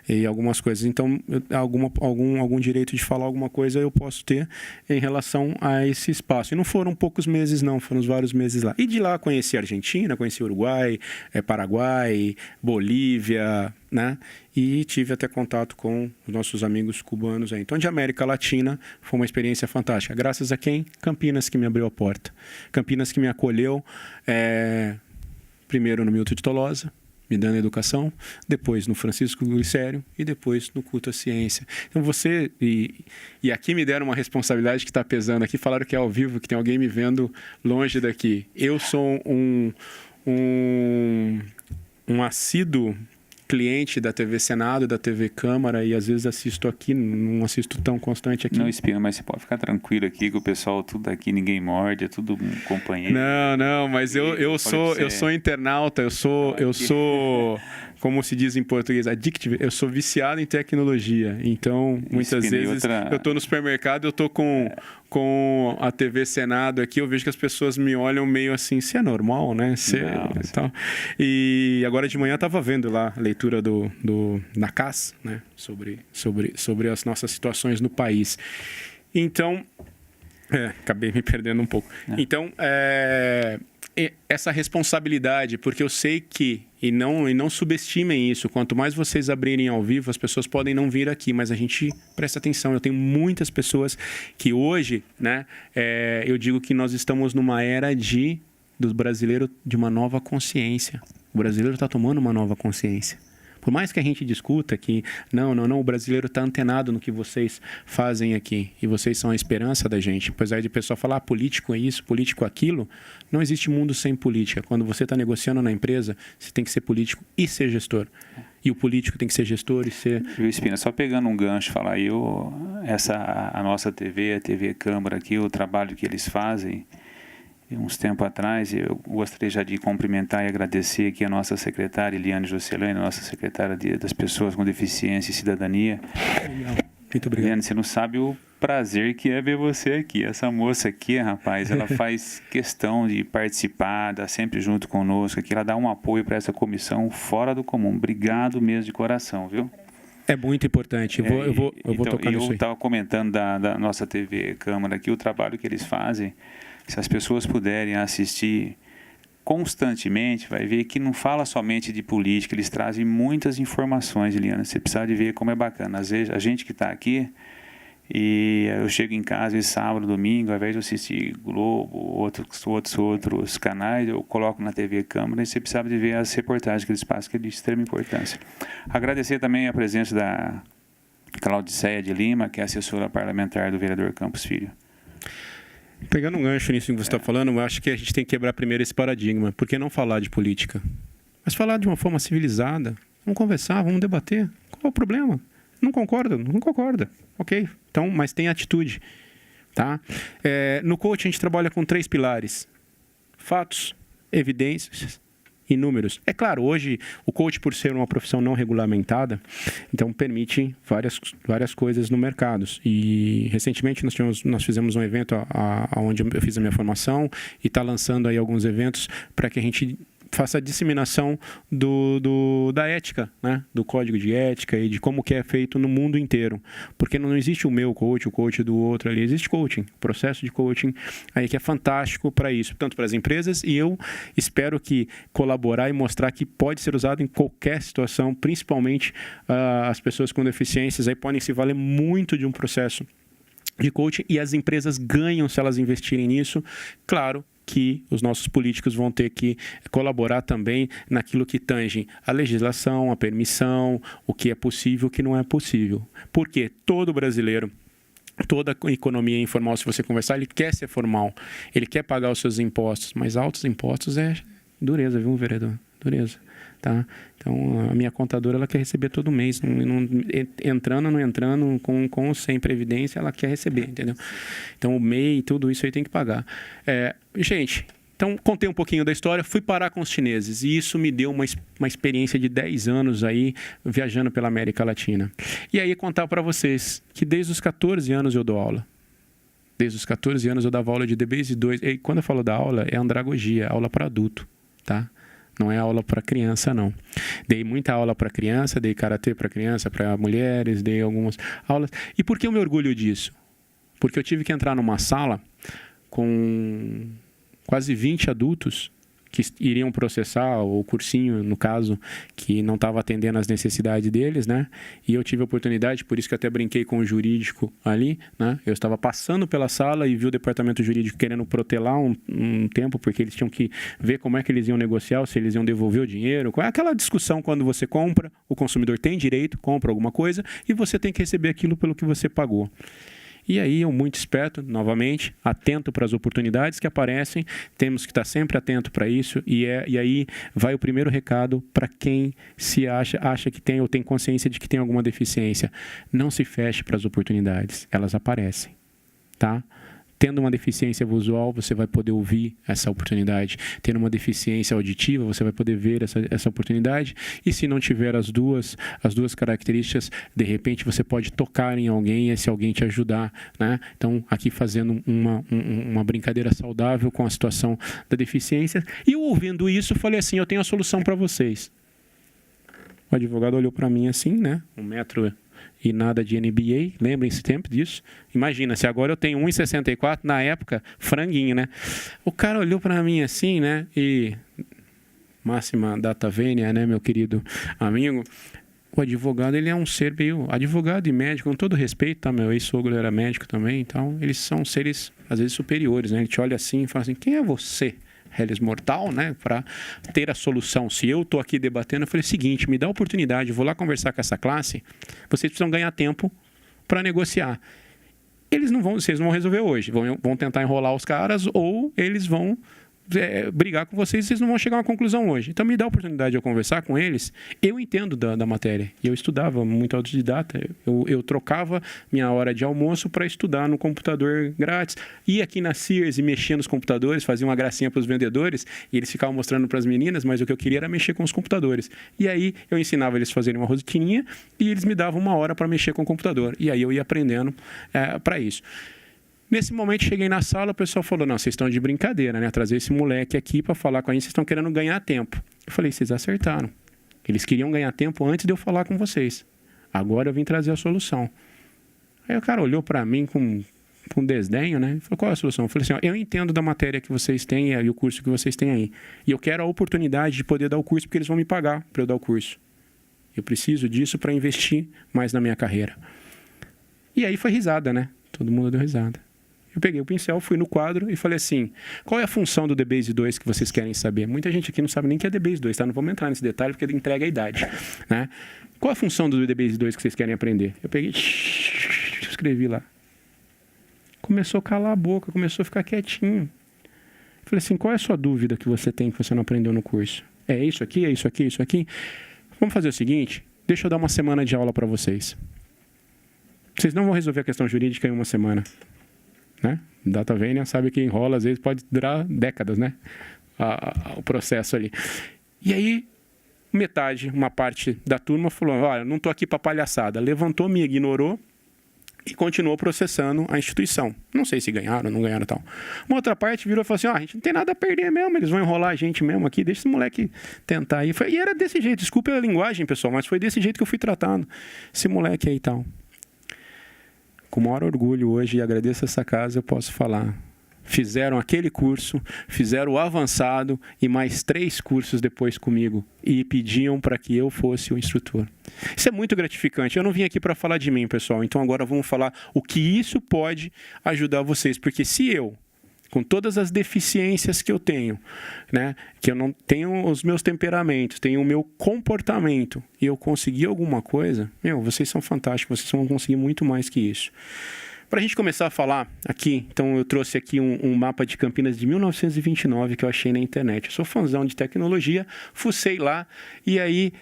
E algumas coisas. Então, algum direito de falar alguma coisa eu posso ter em relação a esse espaço. E não foram poucos meses, não. Foram vários meses lá. E de lá conheci a Argentina, conheci Uruguai, Paraguai, Bolívia, né? E tive até contato com os nossos amigos cubanos aí. Então, de América Latina, foi uma experiência fantástica. Graças a quem? Campinas, que me abriu a porta. Campinas, que me acolheu, primeiro no Milton de Tolosa, me dando educação, depois no Francisco Glicério e depois no Culto à Ciência. Então você, e aqui me deram uma responsabilidade que está pesando aqui, falaram que é ao vivo, que tem alguém me vendo longe daqui. Eu sou um assíduo cliente da TV Senado, da TV Câmara, e às vezes assisto aqui, não assisto tão constante aqui. Não, Espina, mas você pode ficar tranquilo aqui, que o pessoal tudo aqui, ninguém morde, é tudo um companheiro. Não, mas eu sou internauta, eu sou, como se diz em português, addictive, eu sou viciado em tecnologia, então muitas vezes eu estou no supermercado, eu estou com a TV Senado aqui, eu vejo que as pessoas me olham meio assim, se é normal, né? Então, e agora de manhã eu estava vendo lá a leitura da CAS, né? sobre as nossas situações no país. Então, acabei me perdendo um pouco. Então, essa responsabilidade, porque eu sei que, e não subestimem isso, quanto mais vocês abrirem ao vivo, as pessoas podem não vir aqui, mas a gente presta atenção. Eu tenho muitas pessoas que hoje, né, eu digo que nós estamos numa era do brasileiro de uma nova consciência. O brasileiro está tomando uma nova consciência. Por mais que a gente discuta que não, o brasileiro está antenado no que vocês fazem aqui e vocês são a esperança da gente. Apesar de o pessoal falar político é isso, político é aquilo, não existe mundo sem política. Quando você está negociando na empresa, você tem que ser político e ser gestor. E o político tem que ser gestor e ser... Viu, Espina, só pegando um gancho, falar aí, a nossa TV, a TV Câmara aqui, o trabalho que eles fazem, uns tempos atrás, eu gostaria já de cumprimentar e agradecer aqui a nossa secretária, Eliane Jocelane, nossa secretária das Pessoas com Deficiência e Cidadania. Muito obrigado. Eliane, você não sabe o prazer que é ver você aqui. Essa moça aqui, rapaz, ela faz questão de participar, dá sempre junto conosco aqui, ela dá um apoio para essa comissão fora do comum. Obrigado mesmo de coração, viu? É muito importante. Eu vou tocar nisso aí. Eu estava comentando da nossa TV Câmara aqui, o trabalho que eles fazem. Se as pessoas puderem assistir constantemente, vai ver que não fala somente de política, eles trazem muitas informações, Eliana. Você precisa de ver como é bacana. Às vezes, a gente que está aqui, e eu chego em casa esse sábado, domingo, ao invés de assistir Globo, outros canais, eu coloco na TV Câmara e você precisa de ver as reportagens que eles passam, que é de extrema importância. Agradecer também a presença da Claudiceia de Lima, que é assessora parlamentar do vereador Campos Filho. Pegando um gancho nisso que você está falando, eu acho que a gente tem que quebrar primeiro esse paradigma. Por que não falar de política? Mas falar de uma forma civilizada. Vamos conversar, vamos debater. Qual é o problema? Não concorda? Não concorda. Ok. Então, mas tem atitude. Tá? No coaching, a gente trabalha com 3 pilares. Fatos, evidências e números. É claro, hoje o coach, por ser uma profissão não regulamentada, então permite várias coisas no mercado. E recentemente nós fizemos um evento onde eu fiz a minha formação e está lançando aí alguns eventos para que a gente faça a disseminação da ética, né? Do código de ética e de como que é feito no mundo inteiro. Porque não existe o meu coach, o coach do outro ali. Existe coaching, processo de coaching aí que é fantástico para isso, tanto para as empresas, e eu espero que colaborar e mostrar que pode ser usado em qualquer situação, principalmente as pessoas com deficiências aí podem se valer muito de um processo de coaching, e as empresas ganham se elas investirem nisso. Claro que os nossos políticos vão ter que colaborar também naquilo que tange a legislação, a permissão, o que é possível e o que não é possível. Porque todo brasileiro, toda a economia informal, se você conversar, ele quer ser formal, ele quer pagar os seus impostos, mas altos impostos é dureza, viu, vereador? Dureza. Tá? Então, a minha contadora, ela quer receber todo mês, entrando ou não entrando, com ou sem previdência, ela quer receber, entendeu? Então, o MEI, tudo isso aí tem que pagar. Gente, então, contei um pouquinho da história, fui parar com os chineses, e isso me deu uma experiência de 10 anos aí, viajando pela América Latina. E aí, contar para vocês que desde os 14 anos eu dou aula. Desde os 14 anos eu dava aula de D-Base 2, e quando eu falo da aula, é andragogia, aula para adulto, tá? Não é aula para criança, não. Dei muita aula para criança, dei karatê para criança, para mulheres, dei algumas aulas. E por que eu me orgulho disso? Porque eu tive que entrar numa sala com quase 20 adultos que iriam processar o cursinho, no caso, que não estava atendendo às necessidades deles, né? E eu tive a oportunidade, por isso que até brinquei com o jurídico ali, né? Eu estava passando pela sala e vi o departamento jurídico querendo protelar um tempo, porque eles tinham que ver como é que eles iam negociar, se eles iam devolver o dinheiro. Aquela discussão quando você compra, o consumidor tem direito, compra alguma coisa, e você tem que receber aquilo pelo que você pagou. E aí eu, muito esperto, novamente, atento para as oportunidades que aparecem, temos que estar sempre atento para isso, e aí vai o primeiro recado para quem se acha que tem ou tem consciência de que tem alguma deficiência. Não se feche para as oportunidades, elas aparecem, tá? Tendo uma deficiência visual, você vai poder ouvir essa oportunidade. Tendo uma deficiência auditiva, você vai poder ver essa oportunidade. E se não tiver as duas características, de repente você pode tocar em alguém e esse alguém te ajudar, né? Então, aqui fazendo uma brincadeira saudável com a situação da deficiência. E eu, ouvindo isso, falei assim, eu tenho a solução para vocês. O advogado olhou para mim assim, né? 1 metro e nada de NBA, lembrem-se sempre disso. Imagina, se agora eu tenho 1,64, na época, franguinho, né? O cara olhou para mim assim, né? E máxima data vênia, né, meu querido amigo? O advogado, ele é um ser meio... Advogado e médico, com todo respeito, tá? Meu ex-sogro era médico também, então eles são seres, às vezes, superiores, né? Ele te olha assim e fala assim, quem é você Hellis Mortal, né, para ter a solução. Se eu estou aqui debatendo, eu falei o seguinte, me dá a oportunidade, eu vou lá conversar com essa classe, vocês precisam ganhar tempo para negociar. Vocês não vão resolver hoje, vão tentar enrolar os caras ou eles vão brigar com vocês, vocês não vão chegar a uma conclusão hoje. Então me dá a oportunidade de eu conversar com eles. Eu entendo da matéria. Eu estudava muito autodidata. Eu trocava minha hora de almoço para estudar no computador grátis. Ia aqui na Sears e mexia nos computadores, fazia uma gracinha para os vendedores e eles ficavam mostrando para as meninas, mas o que eu queria era mexer com os computadores. E aí eu ensinava eles a fazerem uma rotininha e eles me davam uma hora para mexer com o computador. E aí eu ia aprendendo para isso. Nesse momento, cheguei na sala, o pessoal falou, não, vocês estão de brincadeira, né? Trazer esse moleque aqui para falar com a gente, vocês estão querendo ganhar tempo. Eu falei, vocês acertaram. Eles queriam ganhar tempo antes de eu falar com vocês. Agora eu vim trazer a solução. Aí o cara olhou para mim com desdenho, né? Falou, qual é a solução? Eu falei assim, eu entendo da matéria que vocês têm e o curso que vocês têm aí. E eu quero a oportunidade de poder dar o curso, porque eles vão me pagar para eu dar o curso. Eu preciso disso para investir mais na minha carreira. E aí foi risada, né? Todo mundo deu risada. Eu peguei o pincel, fui no quadro e falei assim, qual é a função do DBase 2 que vocês querem saber? Muita gente aqui não sabe nem o que é DBase 2, tá? Não vamos entrar nesse detalhe porque ele entrega a idade, né? Qual é a função do DBase 2 que vocês querem aprender? Eu peguei, escrevi lá. Começou a calar a boca, começou a ficar quietinho. Falei assim, qual é a sua dúvida que você tem que você não aprendeu no curso? É isso aqui, é isso aqui, é isso aqui? Vamos fazer o seguinte, deixa eu dar uma semana de aula para vocês. Vocês não vão resolver a questão jurídica em uma semana. Né? Data vênia sabe que enrola, às vezes pode durar décadas, né? O processo ali. E aí, uma parte da turma falou, olha, não estou aqui para palhaçada. Levantou, me ignorou e continuou processando a instituição. Não sei se ganharam ou não ganharam tal. Uma outra parte virou e falou assim, a gente não tem nada a perder mesmo, eles vão enrolar a gente mesmo aqui, deixa esse moleque tentar aí. E era desse jeito, desculpa a linguagem, pessoal, mas foi desse jeito que eu fui tratando esse moleque aí e tal. Com o maior orgulho hoje, e agradeço essa casa, eu posso falar. Fizeram aquele curso, fizeram o avançado e mais 3 cursos depois comigo. E pediam para que eu fosse o instrutor. Isso é muito gratificante. Eu não vim aqui para falar de mim, pessoal. Então agora vamos falar o que isso pode ajudar vocês. Porque se eu, com todas as deficiências que eu tenho, né, que eu não tenho os meus temperamentos, tenho o meu comportamento, e eu conseguir alguma coisa, vocês são fantásticos, vocês vão conseguir muito mais que isso. Para a gente começar a falar aqui, então eu trouxe aqui um mapa de Campinas de 1929 que eu achei na internet. Eu sou fãzão de tecnologia, fucei lá, e aí,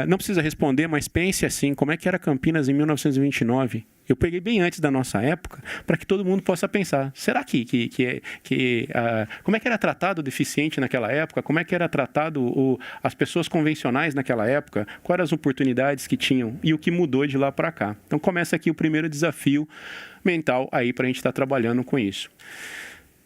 não precisa responder, mas pense assim, como é que era Campinas em 1929? Eu peguei bem antes da nossa época, para que todo mundo possa pensar, será como é que era tratado o deficiente naquela época? Como é que era tratado as pessoas convencionais naquela época? Quais eram as oportunidades que tinham e o que mudou de lá para cá? Então começa aqui o primeiro desafio mental aí para a gente estar trabalhando com isso.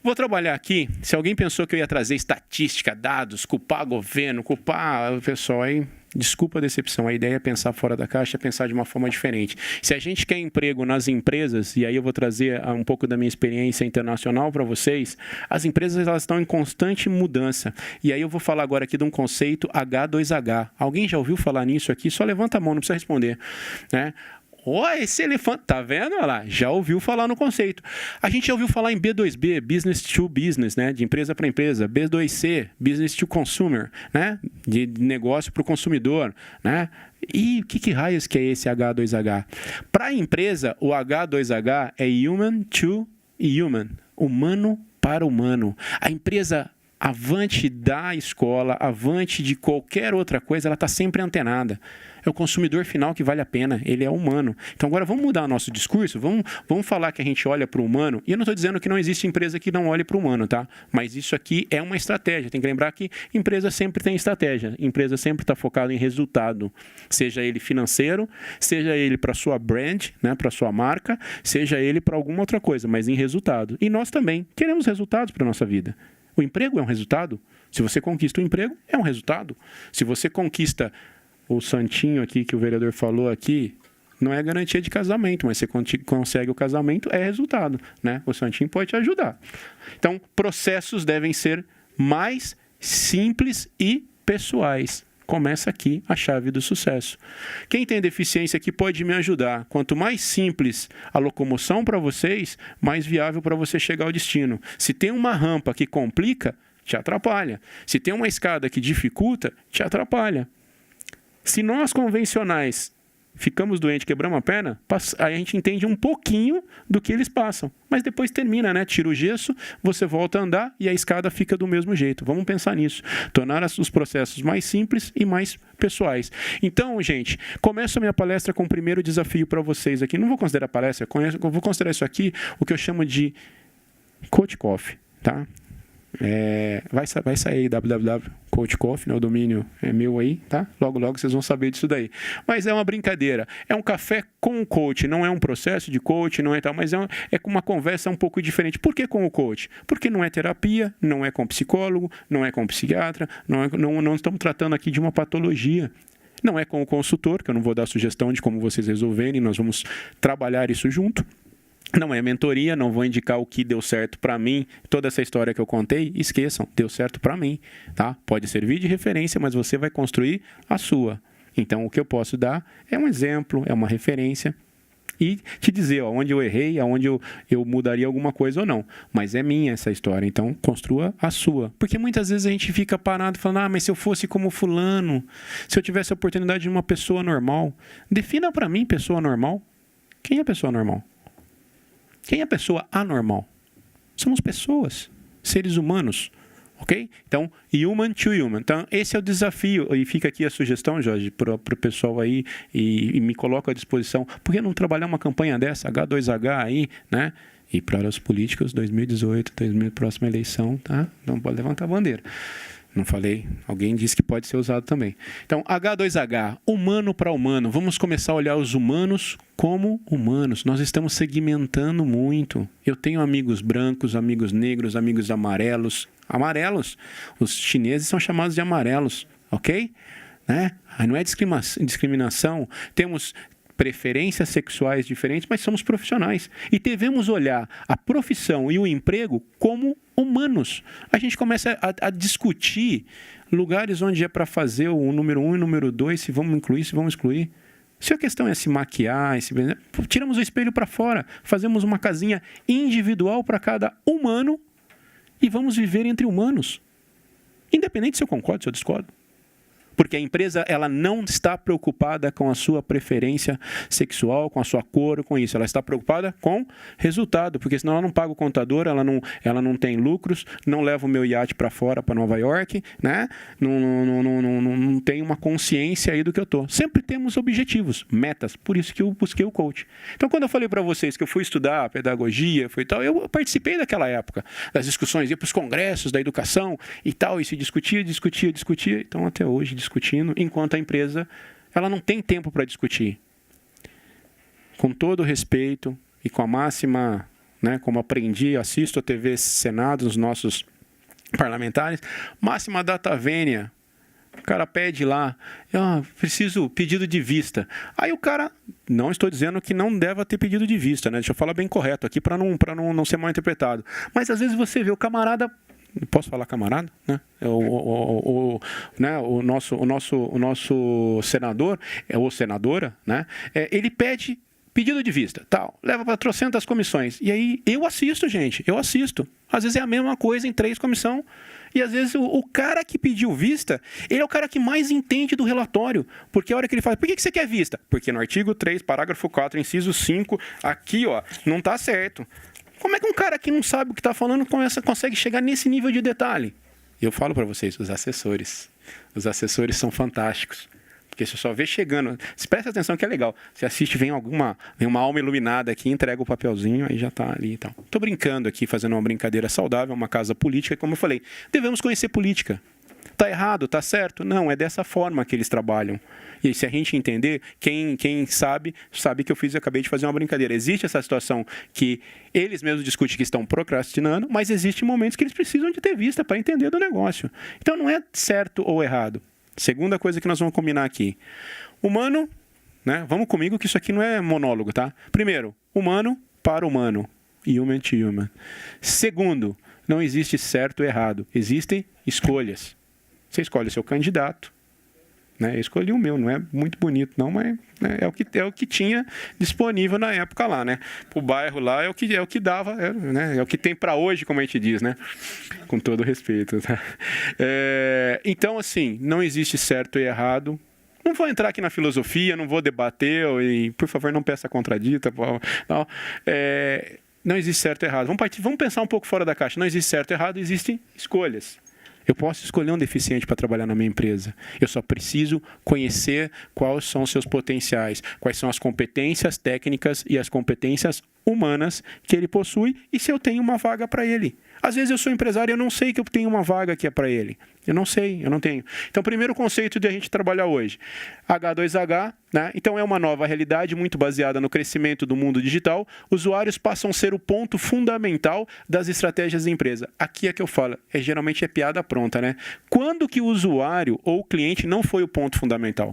Vou trabalhar aqui, se alguém pensou que eu ia trazer estatística, dados, culpar governo, culpar o pessoal aí, desculpa a decepção, a ideia é pensar fora da caixa, é pensar de uma forma diferente. Se a gente quer emprego nas empresas, e aí eu vou trazer um pouco da minha experiência internacional para vocês, as empresas elas estão em constante mudança. E aí eu vou falar agora aqui de um conceito H2H. Alguém já ouviu falar nisso aqui? Só levanta a mão, não precisa responder, né? Esse elefante, tá vendo? Olha lá, já ouviu falar no conceito. A gente já ouviu falar em B2B, Business to Business, né? De empresa para empresa. B2C, Business to Consumer, né? De negócio para o consumidor, né? E o que raios que é esse H2H? Para a empresa, o H2H é Human to Human, humano para humano. A empresa, avante da escola, avante de qualquer outra coisa, ela está sempre antenada. É o consumidor final que vale a pena, ele é humano. Então agora vamos mudar o nosso discurso, vamos falar que a gente olha para o humano, e eu não estou dizendo que não existe empresa que não olhe para o humano, tá? Mas isso aqui é uma estratégia, tem que lembrar que empresa sempre tem estratégia, empresa sempre está focada em resultado, seja ele financeiro, seja ele para sua brand, né, para sua marca, seja ele para alguma outra coisa, mas em resultado. E nós também queremos resultados para a nossa vida. O emprego é um resultado. Se você conquista o emprego, é um resultado. Se você conquista o santinho aqui que o vereador falou aqui, não é garantia de casamento, mas você consegue o casamento, é resultado, né? O santinho pode te ajudar. Então, processos devem ser mais simples e pessoais. Começa aqui a chave do sucesso. Quem tem deficiência aqui pode me ajudar. Quanto mais simples a locomoção para vocês, mais viável para você chegar ao destino. Se tem uma rampa que complica, te atrapalha. Se tem uma escada que dificulta, te atrapalha. Se nós convencionais ficamos doentes, quebramos a perna, aí a gente entende um pouquinho do que eles passam. Mas depois termina, né? Tira o gesso, você volta a andar e a escada fica do mesmo jeito. Vamos pensar nisso. Tornar os processos mais simples e mais pessoais. Então, gente, começo a minha palestra com o primeiro desafio para vocês aqui. Não vou considerar palestra, eu vou considerar isso aqui o que eu chamo de Coach Coffee, tá? Vai sair aí www.Coach Coffee, né? O domínio é meu aí, tá? Logo vocês vão saber disso daí. Mas é uma brincadeira. É um café com o coach, não é um processo de coach, não é tal, mas é uma conversa um pouco diferente. Por que com o coach? Porque não é terapia, não é com psicólogo, não é com psiquiatra, não estamos tratando aqui de uma patologia. Não é com o consultor, que eu não vou dar sugestão de como vocês resolverem, nós vamos trabalhar isso junto. Não é mentoria, não vou indicar o que deu certo para mim. Toda essa história que eu contei, esqueçam, deu certo para mim, tá? Pode servir de referência, mas você vai construir a sua. Então, o que eu posso dar é um exemplo, é uma referência e te dizer onde eu errei, aonde eu mudaria alguma coisa ou não. Mas é minha essa história, então construa a sua. Porque muitas vezes a gente fica parado falando, mas se eu fosse como fulano, se eu tivesse a oportunidade de uma pessoa normal. Defina para mim pessoa normal. Quem é pessoa normal? Quem é a pessoa anormal? Somos pessoas, seres humanos, ok? Então, human to human. Então, esse é o desafio. E fica aqui a sugestão, Jorge, para o pessoal aí, e me coloco à disposição. Por que não trabalhar uma campanha dessa, H2H aí, né? E para os políticos, 2018, próxima eleição, tá? Não pode levantar a bandeira. Não falei, alguém disse que pode ser usado também. Então, H2H, humano para humano. Vamos começar a olhar os humanos como humanos. Nós estamos segmentando muito. Eu tenho amigos brancos, amigos negros, amigos amarelos. Amarelos. Os chineses são chamados de amarelos, ok? Né? Aí não é discriminação. Temos preferências sexuais diferentes, mas somos profissionais. E devemos olhar a profissão e o emprego como humanos. A gente começa a discutir lugares onde é para fazer o número 1 e o número 2, se vamos incluir, se vamos excluir. Se a questão é se maquiar, tiramos o espelho para fora, fazemos uma casinha individual para cada humano e vamos viver entre humanos. Independente se eu concordo, se eu discordo. Porque a empresa ela não está preocupada com a sua preferência sexual, com a sua cor, com isso. Ela está preocupada com resultado, porque senão ela não paga o contador, ela não tem lucros, não leva o meu iate para fora, para Nova York, né? Não tem uma consciência aí do que eu estou. Sempre temos objetivos, metas, por isso que eu busquei o coach. Então, quando eu falei para vocês que eu fui estudar pedagogia, eu participei daquela época, das discussões, ia para os congressos da educação e tal, e se discutia. Então, até hoje, discutindo, enquanto a empresa ela não tem tempo para discutir. Com todo o respeito e com a máxima, né, como aprendi, assisto a TV Senado, os nossos parlamentares, máxima data vênia. O cara pede lá, preciso pedido de vista. Aí o cara, não estou dizendo que não deva ter pedido de vista, né? Deixa eu falar bem correto aqui para não ser mal interpretado. Mas às vezes você vê o camarada, posso falar camarada, né? O nosso senador, ou senadora, né? Ele pede pedido de vista, tal, leva para trocentas comissões. E aí eu assisto, gente, Às vezes é a mesma coisa em 3 comissões. E às vezes o cara que pediu vista, ele é o cara que mais entende do relatório. Porque a hora que ele fala, por que você quer vista? Porque no artigo 3, parágrafo 4, inciso 5, aqui, não está certo. Como é que um cara que não sabe o que está falando consegue chegar nesse nível de detalhe? Eu falo para vocês, os assessores são fantásticos. Porque você só vê chegando, se presta atenção que é legal, você assiste, vem uma alma iluminada aqui, entrega o papelzinho, aí já está ali e tal. Estou brincando aqui, fazendo uma brincadeira saudável, uma casa política, como eu falei, devemos conhecer política. Está errado, está certo? Não, é dessa forma que eles trabalham. E se a gente entender, quem sabe que eu acabei de fazer uma brincadeira. Existe essa situação que eles mesmos discutem que estão procrastinando, mas existem momentos que eles precisam de ter vista para entender do negócio. Então não é certo ou errado. Segunda coisa que nós vamos combinar aqui. Humano, né? Vamos comigo que isso aqui não é monólogo, tá? Primeiro, humano para humano. Human to human. Segundo, não existe certo ou errado. Existem escolhas. Você escolhe o seu candidato né? Eu escolhi o meu, não é muito bonito não, mas né, é o que tinha disponível na época lá, né? O bairro lá é o que dava, né? É o que tem para hoje, como a gente diz, né? Com todo respeito, tá? Então, assim, não existe certo e errado. Não vou entrar aqui na filosofia, não vou debater, e por favor, não peça contradita. Não, não existe certo e errado. Vamos pensar um pouco fora da caixa. Não existe certo e errado, existem escolhas. Eu posso escolher um deficiente para trabalhar na minha empresa. Eu só preciso conhecer quais são os seus potenciais, quais são as competências técnicas e as competências humanas que ele possui e se eu tenho uma vaga para ele. Às vezes eu sou empresário e eu não sei que eu tenho uma vaga que é para ele. Eu não sei, eu não tenho. Então, primeiro conceito de a gente trabalhar hoje. H2H, né? Então é uma nova realidade muito baseada no crescimento do mundo digital. Usuários passam a ser o ponto fundamental das estratégias da empresa. Aqui é que eu falo, geralmente é piada pronta, né? Quando que o usuário ou o cliente não foi o ponto fundamental?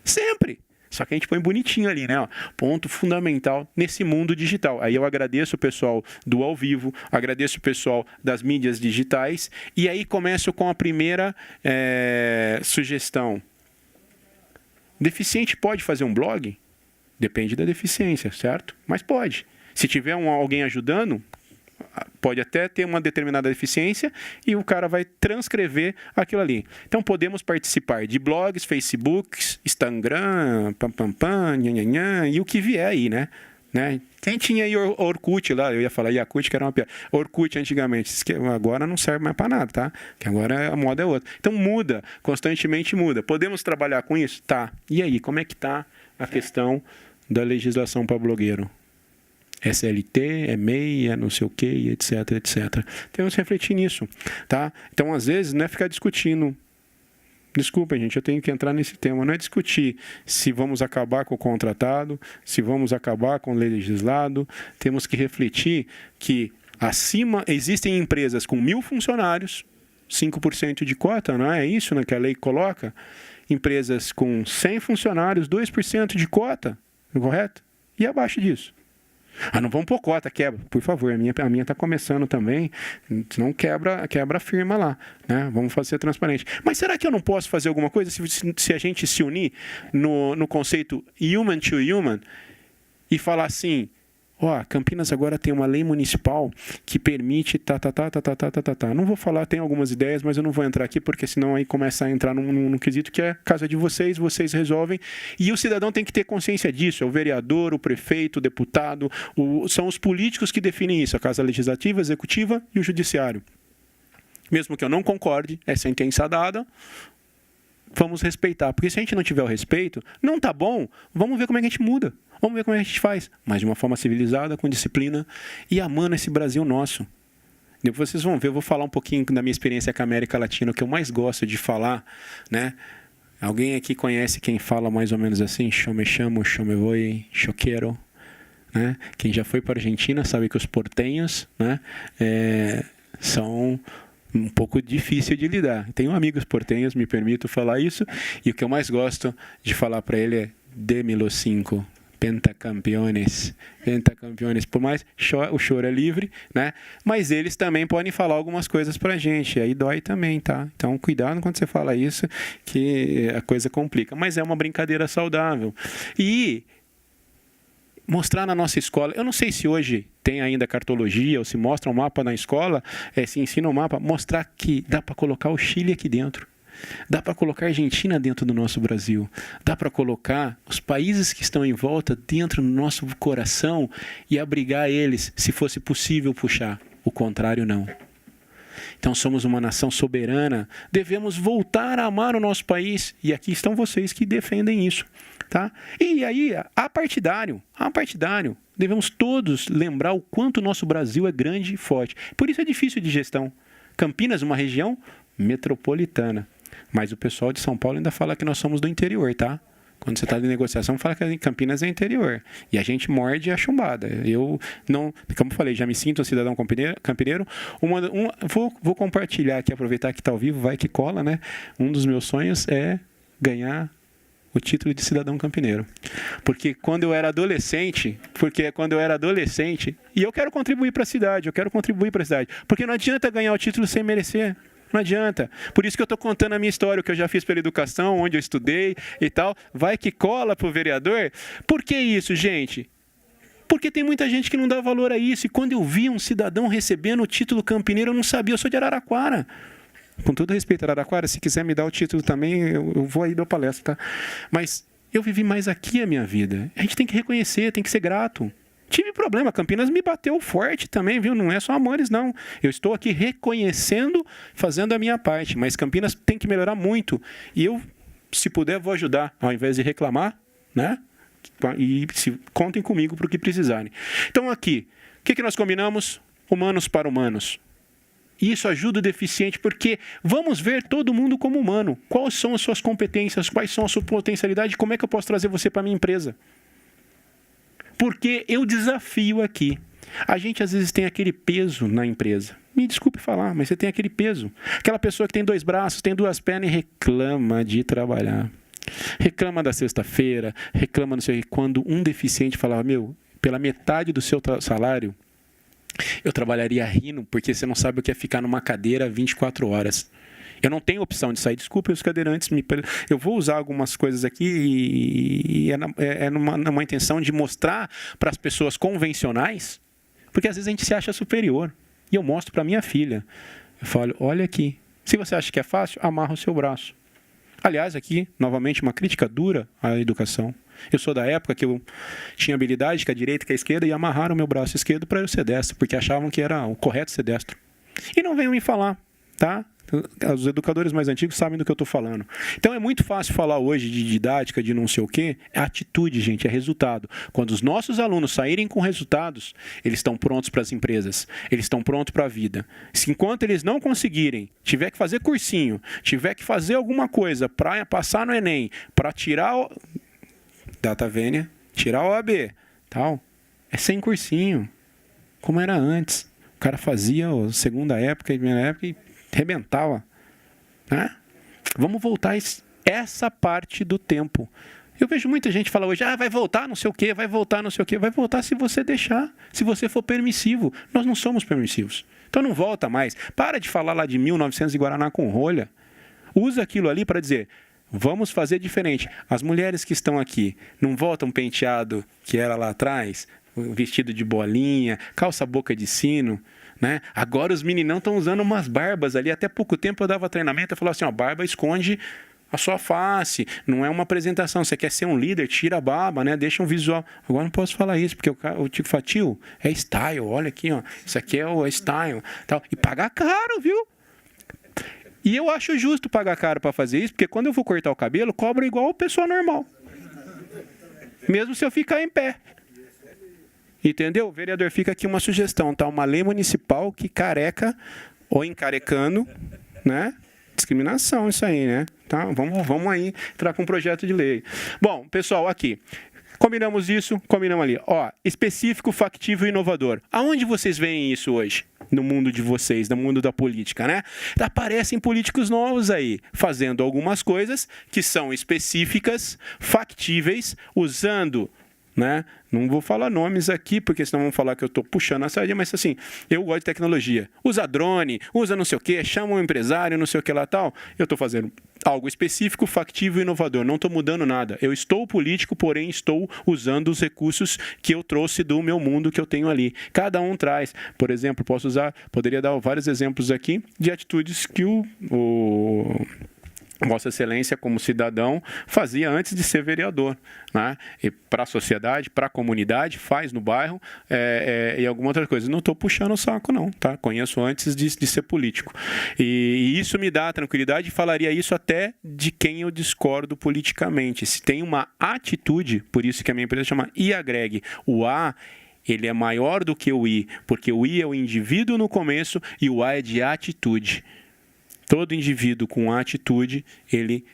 Sempre! Só que a gente põe bonitinho ali, né? Ó, ponto fundamental nesse mundo digital. Aí eu agradeço o pessoal do ao vivo, agradeço o pessoal das mídias digitais. E aí começo com a primeira sugestão. Deficiente pode fazer um blog? Depende da deficiência, certo? Mas pode. Se tiver alguém ajudando, pode até ter uma determinada deficiência e o cara vai transcrever aquilo ali. Então, podemos participar de blogs, Facebooks, Instagram, e o que vier aí, né? Quem tinha aí Orkut lá, eu ia falar Yakut, que era uma piada. Orkut antigamente, agora não serve mais para nada, tá? Que agora a moda é outra. Então, muda, constantemente muda. Podemos trabalhar com isso? Tá. E aí, como é que tá a questão da legislação para blogueiro? SLT, é MEI, é não sei o que, etc, etc. Temos que refletir nisso, tá? Então, às vezes, não é ficar discutindo. Desculpa, gente, eu tenho que entrar nesse tema. Não é discutir se vamos acabar com o contratado, se vamos acabar com o legislado. Temos que refletir que acima existem empresas com 1.000 funcionários, 5% de cota, não é isso, né, que a lei coloca? Empresas com 100 funcionários, 2% de cota, correto? E abaixo disso? Não vamos pôr cota, quebra. Por favor, a minha está começando também, senão quebra a firma lá, né? Vamos fazer transparente. Mas será que eu não posso fazer alguma coisa se a gente se unir no conceito human to human e falar assim, Campinas agora tem uma lei municipal que permite Não vou falar, tem algumas ideias, mas eu não vou entrar aqui, porque senão aí começa a entrar num quesito que é casa de vocês resolvem. E o cidadão tem que ter consciência disso. É o vereador, o prefeito, o deputado, são os políticos que definem isso, a Casa Legislativa, Executiva e o Judiciário. Mesmo que eu não concorde, é sentença dada, vamos respeitar. Porque se a gente não tiver o respeito, não tá bom, vamos ver como é que a gente muda. Vamos ver como é que a gente faz, mas de uma forma civilizada, com disciplina e amando esse Brasil nosso. Depois vocês vão ver, eu vou falar um pouquinho da minha experiência com a América Latina, o que eu mais gosto de falar, né? Alguém aqui conhece quem fala mais ou menos assim? Yo me chamo, yo me voy, yo quiero, né? Quem já foi para a Argentina sabe que os portenhos, né, são um pouco difícil de lidar. Tenho amigos portenhos, me permito falar isso, e o que eu mais gosto de falar para ele é Démelo 5. Pentacampeones, por mais o choro é livre, né? Mas eles também podem falar algumas coisas pra gente, aí dói também, tá? Então cuidado quando você fala isso, que a coisa complica, mas é uma brincadeira saudável. E mostrar na nossa escola, eu não sei se hoje tem ainda cartologia ou se mostra um mapa na escola, se ensina um mapa, mostrar que dá para colocar o Chile aqui dentro. Dá para colocar a Argentina dentro do nosso Brasil. Dá para colocar os países que estão em volta dentro do nosso coração e abrigar eles, se fosse possível puxar. O contrário, não. Então, somos uma nação soberana. Devemos voltar a amar o nosso país. E aqui estão vocês que defendem isso. Tá? E aí, apartidário. Devemos todos lembrar o quanto o nosso Brasil é grande e forte. Por isso é difícil de gestão. Campinas, uma região metropolitana. Mas o pessoal de São Paulo ainda fala que nós somos do interior, tá? Quando você está de negociação, fala que Campinas é interior. E a gente morde a chumbada. Eu não, como eu falei, já me sinto um cidadão campineiro. Vou compartilhar aqui, aproveitar que está ao vivo, vai que cola, né? Um dos meus sonhos é ganhar o título de cidadão campineiro. Porque quando eu era adolescente, e eu quero contribuir para a cidade, porque não adianta ganhar o título sem merecer. Não adianta. Por isso que eu estou contando a minha história, o que eu já fiz pela educação, onde eu estudei e tal. Vai que cola para o vereador. Por que isso, gente? Porque tem muita gente que não dá valor a isso. E quando eu vi um cidadão recebendo o título campineiro, eu não sabia. Eu sou de Araraquara. Com todo respeito, Araraquara, se quiser me dar o título também, eu vou aí dar palestra, tá? Mas eu vivi mais aqui a minha vida. A gente tem que reconhecer, tem que ser grato. Tive problema, Campinas me bateu forte também, viu? Não é só amores, não. Eu estou aqui reconhecendo, fazendo a minha parte, mas Campinas tem que melhorar muito. E eu, se puder, vou ajudar, ao invés de reclamar, né? E contem comigo para o que precisarem. Então, aqui, o que nós combinamos? Humanos para humanos. E isso ajuda o deficiente, porque vamos ver todo mundo como humano. Quais são as suas competências, quais são a sua potencialidade, como é que eu posso trazer você para a minha empresa? Porque eu desafio aqui. A gente às vezes tem aquele peso na empresa. Me desculpe falar, mas você tem aquele peso. Aquela pessoa que tem 2 braços, tem 2 pernas e reclama de trabalhar. Reclama da sexta-feira, reclama não sei o que. Quando um deficiente falava, pela metade do seu salário, eu trabalharia rindo, porque você não sabe o que é ficar numa cadeira 24 horas. Eu não tenho opção de sair. Desculpe os cadeirantes. Eu vou usar algumas coisas aqui e é numa intenção de mostrar para as pessoas convencionais, porque às vezes a gente se acha superior. E eu mostro para minha filha. Eu falo, olha aqui. Se você acha que é fácil, amarra o seu braço. Aliás, aqui, novamente, uma crítica dura à educação. Eu sou da época que eu tinha habilidade com a direita e com a esquerda e amarraram o meu braço esquerdo para eu ser destro, porque achavam que era o correto ser destro. E não venham me falar, tá? Os educadores mais antigos sabem do que eu estou falando. Então é muito fácil falar hoje de didática, de não sei o quê. É atitude, gente, é resultado. Quando os nossos alunos saírem com resultados, eles estão prontos para as empresas, eles estão prontos para a vida. Se enquanto eles não conseguirem, tiver que fazer cursinho, tiver que fazer alguma coisa para passar no Enem, para tirar o Data Vênia, tirar o OAB, tal, é sem cursinho, como era antes. O cara fazia a segunda época e primeira época e arrebentava, né? Vamos voltar essa parte do tempo. Eu vejo muita gente falar hoje, vai voltar não sei o quê, vai voltar não sei o quê. Vai voltar se você deixar, se você for permissivo. Nós não somos permissivos. Então não volta mais. Para de falar lá de 1900 e Guaraná com rolha. Usa aquilo ali para dizer, vamos fazer diferente. As mulheres que estão aqui, não voltam penteado que era lá atrás, vestido de bolinha, calça boca de sino, né? Agora os meninão estão usando umas barbas ali. Até pouco tempo eu dava treinamento e falava assim, barba esconde a sua face, não é uma apresentação. Você quer ser um líder, tira a barba, né? Deixa um visual. Agora não posso falar isso, porque o Tico Fatio é style, olha aqui, ó. Isso aqui é o style, tal. E paga caro, viu? E eu acho justo pagar caro para fazer isso, porque quando eu vou cortar o cabelo, cobro igual a pessoa normal. Mesmo se eu ficar em pé. Entendeu? Vereador, fica aqui uma sugestão, tá? Uma lei municipal que careca ou encarecando, né? Discriminação isso aí, né? Tá? Vamos aí entrar com um projeto de lei. Bom, pessoal, aqui. Combinamos isso, combinamos ali. Ó, específico, factível e inovador. Aonde vocês veem isso hoje? No mundo de vocês, no mundo da política, né? Aparecem políticos novos aí, fazendo algumas coisas que são específicas, factíveis, usando, né? Não vou falar nomes aqui, porque senão vão falar que eu estou puxando a sardinha, mas assim, eu gosto de tecnologia. Usa drone, usa não sei o quê, chama um empresário, não sei o que lá tal. Eu estou fazendo algo específico, factível e inovador. Não estou mudando nada. Eu estou político, porém estou usando os recursos que eu trouxe do meu mundo que eu tenho ali. Cada um traz. Por exemplo, poderia dar vários exemplos aqui de atitudes que Vossa Excelência, como cidadão, fazia antes de ser vereador, né? E para a sociedade, para a comunidade, faz no bairro e alguma outra coisa. Não estou puxando o saco, não, tá? Conheço antes de ser político. E isso me dá tranquilidade e falaria isso até de quem eu discordo politicamente. Se tem uma atitude, por isso que a minha empresa chama IAGREG. O A, ele é maior do que o I, porque o I é o indivíduo no começo e o A é de atitude. Todo indivíduo com atitude, ele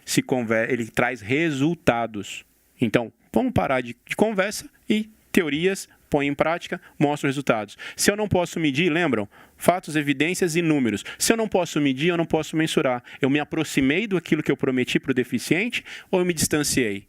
traz resultados. Então, vamos parar de conversa e teorias, põe em prática, mostra resultados. Se eu não posso medir, lembram? Fatos, evidências e números. Se eu não posso medir, eu não posso mensurar. Eu me aproximei daquilo que eu prometi para o deficiente ou eu me distanciei?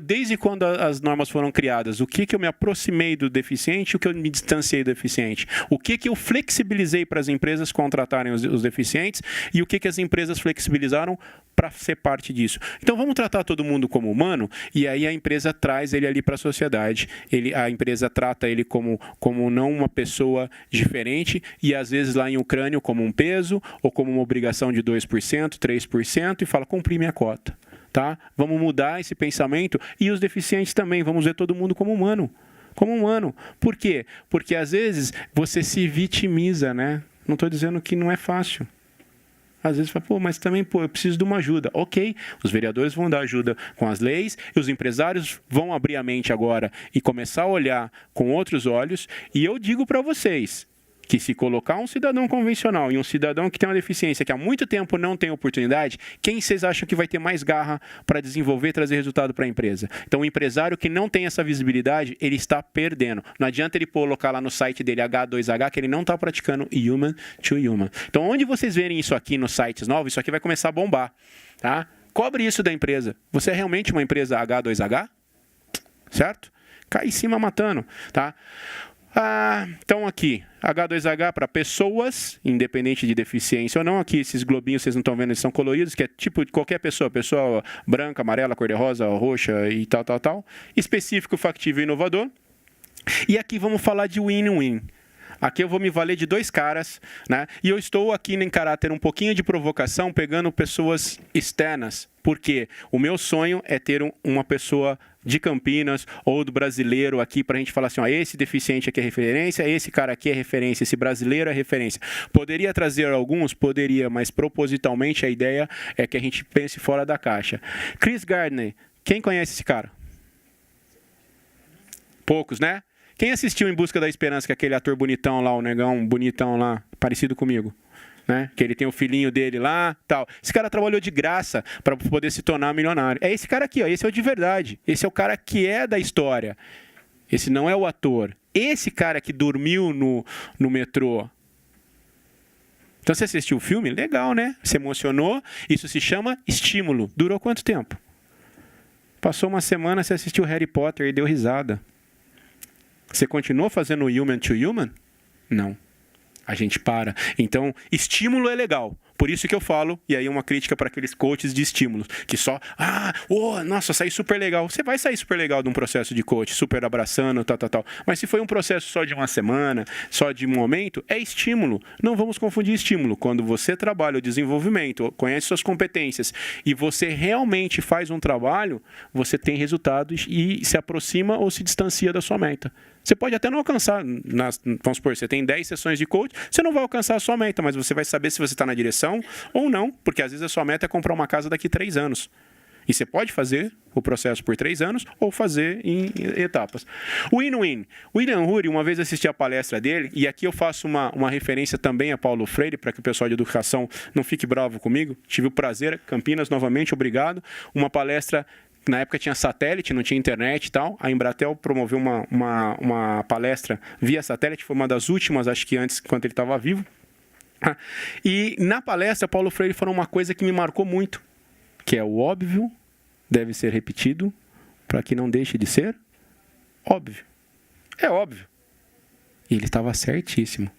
Desde quando as normas foram criadas, o que eu me aproximei do deficiente, o que eu me distanciei do deficiente, o que eu flexibilizei para as empresas contratarem os deficientes e o que as empresas flexibilizaram para ser parte disso. Então vamos tratar todo mundo como humano e aí a empresa traz ele ali para a sociedade, a empresa trata ele como não uma pessoa diferente e às vezes lá em Ucrânia como um peso ou como uma obrigação de 2%, 3% e fala, cumpri minha cota. Tá? Vamos mudar esse pensamento e os deficientes também, vamos ver todo mundo como humano. Como humano. Por quê? Porque às vezes você se vitimiza, né? Não estou dizendo que não é fácil. Às vezes fala, mas também, eu preciso de uma ajuda. Ok, os vereadores vão dar ajuda com as leis e os empresários vão abrir a mente agora e começar a olhar com outros olhos. E eu digo para vocês que se colocar um cidadão convencional e um cidadão que tem uma deficiência que há muito tempo não tem oportunidade, quem vocês acham que vai ter mais garra para desenvolver e trazer resultado para a empresa? Então, o empresário que não tem essa visibilidade, ele está perdendo. Não adianta ele colocar lá no site dele H2H que ele não está praticando human to human. Então, onde vocês verem isso aqui nos sites novos, isso aqui vai começar a bombar. Tá? Cobre isso da empresa. Você é realmente uma empresa H2H? Certo? Cai em cima matando. Tá? Então aqui, H2H para pessoas, independente de deficiência ou não. Aqui esses globinhos, vocês não estão vendo, eles são coloridos, que é tipo de qualquer pessoa. Pessoa branca, amarela, cor-de-rosa, roxa e tal. Específico, factível e inovador. E aqui vamos falar de win-win. Aqui eu vou me valer de dois caras, né? E eu estou aqui em caráter um pouquinho de provocação, pegando pessoas externas. Porque o meu sonho é ter uma pessoa de Campinas ou do brasileiro aqui para a gente falar assim, esse deficiente aqui é referência, esse cara aqui é referência, esse brasileiro é referência. Poderia trazer alguns? Poderia, mas propositalmente a ideia é que a gente pense fora da caixa. Chris Gardner, quem conhece esse cara? Poucos, né? Quem assistiu Em Busca da Esperança, que é aquele ator bonitão lá, o negão bonitão lá, parecido comigo? Né? Que ele tem o filhinho dele lá, tal. Esse cara trabalhou de graça para poder se tornar milionário. É esse cara aqui, esse é o de verdade. Esse é o cara que é da história. Esse não é o ator. Esse cara que dormiu no metrô. Então você assistiu o filme? Legal, né? Se emocionou. Isso se chama estímulo. Durou quanto tempo? Passou uma semana, você assistiu Harry Potter e deu risada. Você continuou fazendo human to human? Não. A gente para. Então, estímulo é legal. Por isso que eu falo, e aí uma crítica para aqueles coaches de estímulos, que só, nossa, saí super legal. Você vai sair super legal de um processo de coach, super abraçando, tal. Mas se foi um processo só de uma semana, só de um momento, é estímulo. Não vamos confundir estímulo. Quando você trabalha o desenvolvimento, conhece suas competências e você realmente faz um trabalho, você tem resultados e se aproxima ou se distancia da sua meta. Você pode até não alcançar, vamos supor, você tem 10 sessões de coach, você não vai alcançar a sua meta, mas você vai saber se você está na direção ou não, porque às vezes a sua meta é comprar uma casa daqui a 3 anos. E você pode fazer o processo por 3 anos ou fazer em etapas. Win-win. William Ury, uma vez assisti a palestra dele, e aqui eu faço uma referência também a Paulo Freire, para que o pessoal de educação não fique bravo comigo. Tive o prazer, Campinas, novamente, obrigado. Uma palestra. Na época tinha satélite, não tinha internet e tal. A Embratel promoveu uma palestra via satélite, foi uma das últimas, acho que antes, enquanto ele estava vivo. E na palestra, Paulo Freire falou uma coisa que me marcou muito, que é o óbvio deve ser repetido para que não deixe de ser óbvio. É óbvio. E ele estava certíssimo.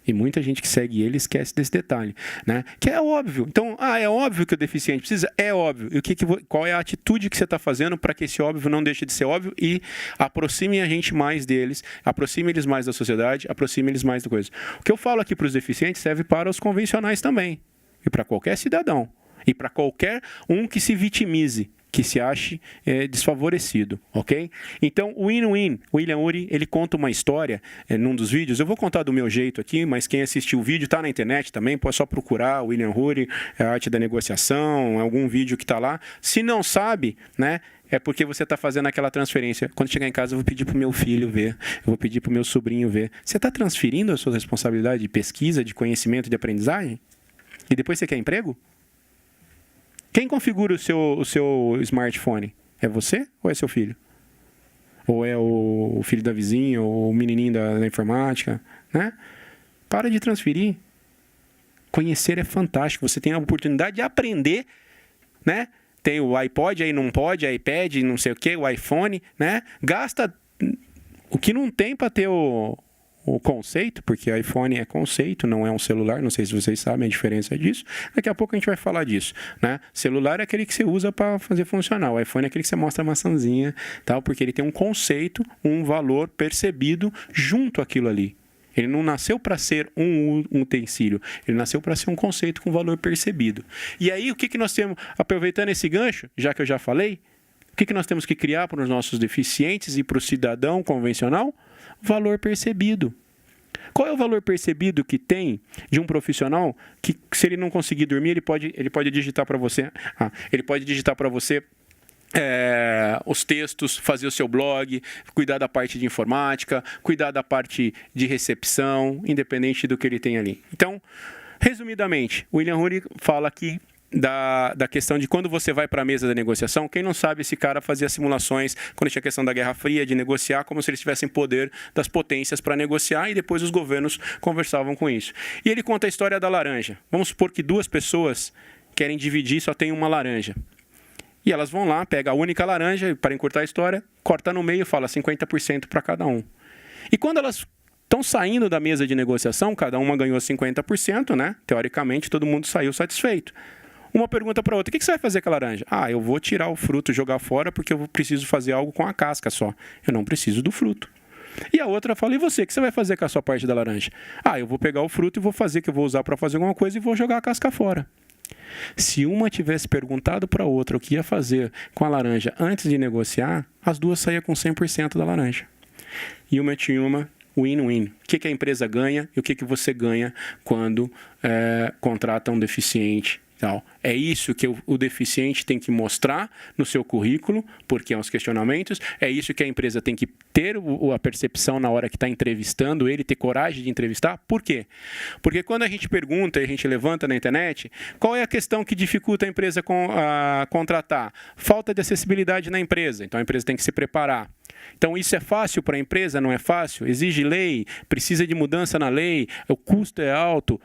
E muita gente que segue ele esquece desse detalhe, né? Que é óbvio. Então, é óbvio que o deficiente precisa? É óbvio. E qual é a atitude que você está fazendo para que esse óbvio não deixe de ser óbvio e aproxime a gente mais deles, aproxime eles mais da sociedade, aproxime eles mais da coisa. O que eu falo aqui para os deficientes serve para os convencionais também. E para qualquer cidadão. E para qualquer um que se vitimize, que se ache desfavorecido, ok? Então, o win-win, o William Ury, ele conta uma história num dos vídeos. Eu vou contar do meu jeito aqui, mas quem assistiu o vídeo está na internet também, pode só procurar William Ury, a arte da negociação, algum vídeo que está lá. Se não sabe, né? É porque você está fazendo aquela transferência. Quando chegar em casa, eu vou pedir para o meu filho ver, eu vou pedir para o meu sobrinho ver. Você está transferindo a sua responsabilidade de pesquisa, de conhecimento, de aprendizagem? E depois você quer emprego? Quem configura o seu smartphone? É você ou é seu filho? Ou é o filho da vizinha, ou o menininho da informática? Né? Para de transferir. Conhecer é fantástico. Você tem a oportunidade de aprender, né? tem o iPod, aí não pode, iPad, não sei o que, o iPhone, né? Gasta o que não tem para ter o conceito, porque iPhone é conceito, não é um celular, não sei se vocês sabem a diferença disso. Daqui a pouco a gente vai falar disso, né? Celular é aquele que você usa para fazer funcionar, o iPhone é aquele que você mostra a maçãzinha, tal, porque ele tem um conceito, um valor percebido junto àquilo ali. Ele não nasceu para ser um utensílio, ele nasceu para ser um conceito com valor percebido. E aí, o que nós temos, aproveitando esse gancho, já que eu já falei, o que nós temos que criar para os nossos deficientes e para o cidadão convencional? Valor percebido. Qual é o valor percebido que tem de um profissional que, se ele não conseguir dormir, ele pode digitar para você, os textos, fazer o seu blog, cuidar da parte de informática, cuidar da parte de recepção, independente do que ele tem ali. Então, resumidamente, o William Ury fala aqui da questão de quando você vai para a mesa da negociação. Quem não sabe, esse cara fazia simulações quando tinha a questão da Guerra Fria, de negociar como se eles tivessem poder das potências para negociar, e depois os governos conversavam com isso. E ele conta a história da laranja. Vamos supor que 2 pessoas querem dividir e só tem uma laranja. E elas vão lá, pegam a única laranja, para encurtar a história, corta no meio e fala 50% para cada um. E quando elas estão saindo da mesa de negociação, cada uma ganhou 50%, né? Teoricamente, todo mundo saiu satisfeito. Uma pergunta para outra: o que você vai fazer com a laranja? Eu vou tirar o fruto e jogar fora porque eu preciso fazer algo com a casca só. Eu não preciso do fruto. E a outra fala: e você, o que você vai fazer com a sua parte da laranja? Eu vou pegar o fruto e vou fazer, que eu vou usar para fazer alguma coisa, e vou jogar a casca fora. Se uma tivesse perguntado para a outra o que ia fazer com a laranja antes de negociar, as duas saíam com 100% da laranja. E uma tinha uma win-win. O que a empresa ganha e o que você ganha quando contrata um deficiente. É isso que o deficiente tem que mostrar no seu currículo, porque é uns questionamentos. É isso que a empresa tem que ter a percepção na hora que está entrevistando ele, ter coragem de entrevistar. Por quê? Porque quando a gente pergunta e a gente levanta na internet, qual é a questão que dificulta a empresa contratar? Falta de acessibilidade na empresa. Então a empresa tem que se preparar. Então, isso é fácil para a empresa? Não é fácil? Exige lei? Precisa de mudança na lei? O custo é alto?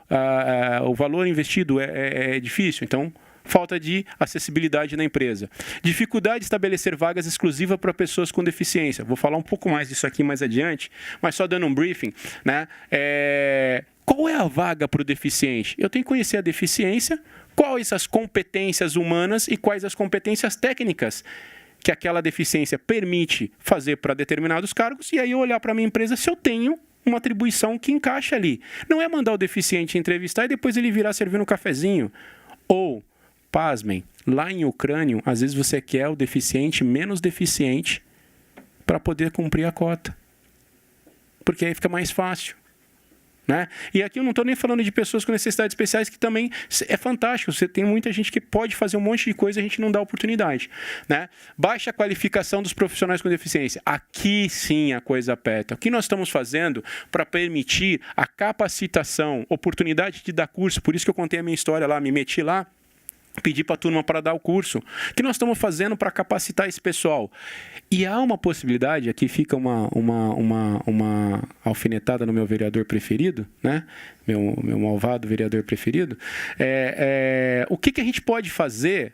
O valor investido é difícil? Então, falta de acessibilidade na empresa. Dificuldade de estabelecer vagas exclusivas para pessoas com deficiência. Vou falar um pouco mais disso aqui mais adiante, mas só dando um briefing, né? Qual é a vaga para o deficiente? Eu tenho que conhecer a deficiência, quais as competências humanas e quais as competências técnicas que aquela deficiência permite fazer para determinados cargos, e aí eu olhar para a minha empresa se eu tenho uma atribuição que encaixa ali. Não é mandar o deficiente entrevistar e depois ele virar servindo um cafezinho. Ou, pasmem, lá em Ucrânia, às vezes você quer o deficiente menos deficiente para poder cumprir a cota. Porque aí fica mais fácil. Né? E aqui eu não estou nem falando de pessoas com necessidades especiais, que também é fantástico. Você tem muita gente que pode fazer um monte de coisa e a gente não dá oportunidade. Né? Baixa qualificação dos profissionais com deficiência. Aqui sim a coisa aperta. O que nós estamos fazendo para permitir a capacitação, oportunidade de dar curso? Por isso que eu contei a minha história lá, me meti lá, pedi para a turma para dar o curso. O que nós estamos fazendo para capacitar esse pessoal? E há uma possibilidade, aqui fica uma alfinetada no meu vereador preferido, né? Meu malvado vereador preferido. O que a gente pode fazer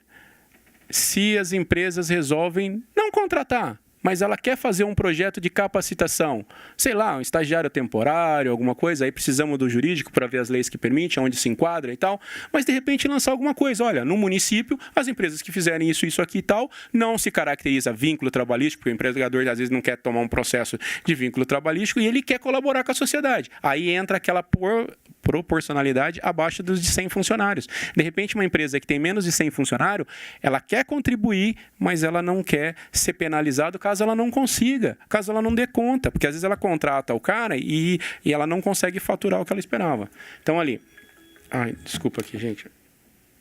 se as empresas resolvem não contratar, mas ela quer fazer um projeto de capacitação, sei lá, um estagiário temporário, alguma coisa, aí precisamos do jurídico para ver as leis que permitem, onde se enquadra e tal, mas de repente lançar alguma coisa. Olha, no município, as empresas que fizerem isso aqui e tal, não se caracteriza vínculo trabalhístico, porque o empregador às vezes não quer tomar um processo de vínculo trabalhístico e ele quer colaborar com a sociedade. Aí entra aquela proporcionalidade abaixo dos de 100 funcionários. De repente, uma empresa que tem menos de 100 funcionários, ela quer contribuir, mas ela não quer ser penalizada caso ela não consiga, caso ela não dê conta, porque às vezes ela contrata o cara e ela não consegue faturar o que ela esperava. Então, ali... desculpa aqui, gente.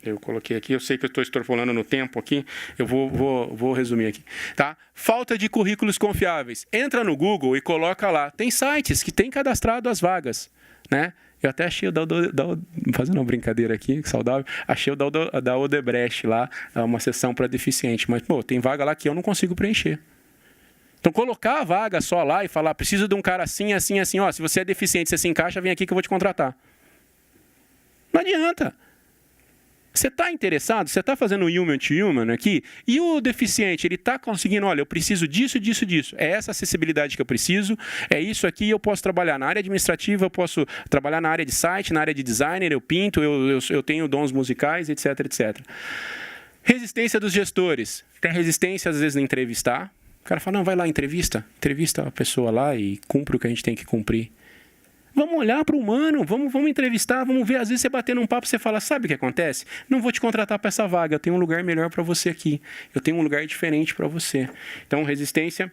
Eu coloquei aqui, eu sei que eu estou extrapolando no tempo aqui, eu vou resumir aqui. Tá? Falta de currículos confiáveis. Entra no Google e coloca lá. Tem sites que têm cadastrado as vagas, né? Eu até achei fazendo uma brincadeira aqui, saudável, achei o da Odebrecht lá, uma seção para deficiente, mas, tem vaga lá que eu não consigo preencher. Então, colocar a vaga só lá e falar, preciso de um cara assim, assim, assim, se você é deficiente, você se encaixa, vem aqui que eu vou te contratar. Não adianta. Você está interessado? Você está fazendo human to human aqui? E o deficiente, ele está conseguindo, olha, eu preciso disso, disso, disso. É essa acessibilidade que eu preciso, é isso aqui, eu posso trabalhar na área administrativa, eu posso trabalhar na área de site, na área de designer, eu pinto, eu tenho dons musicais, etc, etc. Resistência dos gestores. Tem resistência, às vezes, em entrevistar. O cara fala, não, vai lá, entrevista a pessoa lá e cumpre o que a gente tem que cumprir. Vamos olhar para o humano, vamos entrevistar, vamos ver. Às vezes você batendo um papo, você fala, sabe o que acontece? Não vou te contratar para essa vaga, eu tenho um lugar melhor para você aqui. Eu tenho um lugar diferente para você. Então, resistência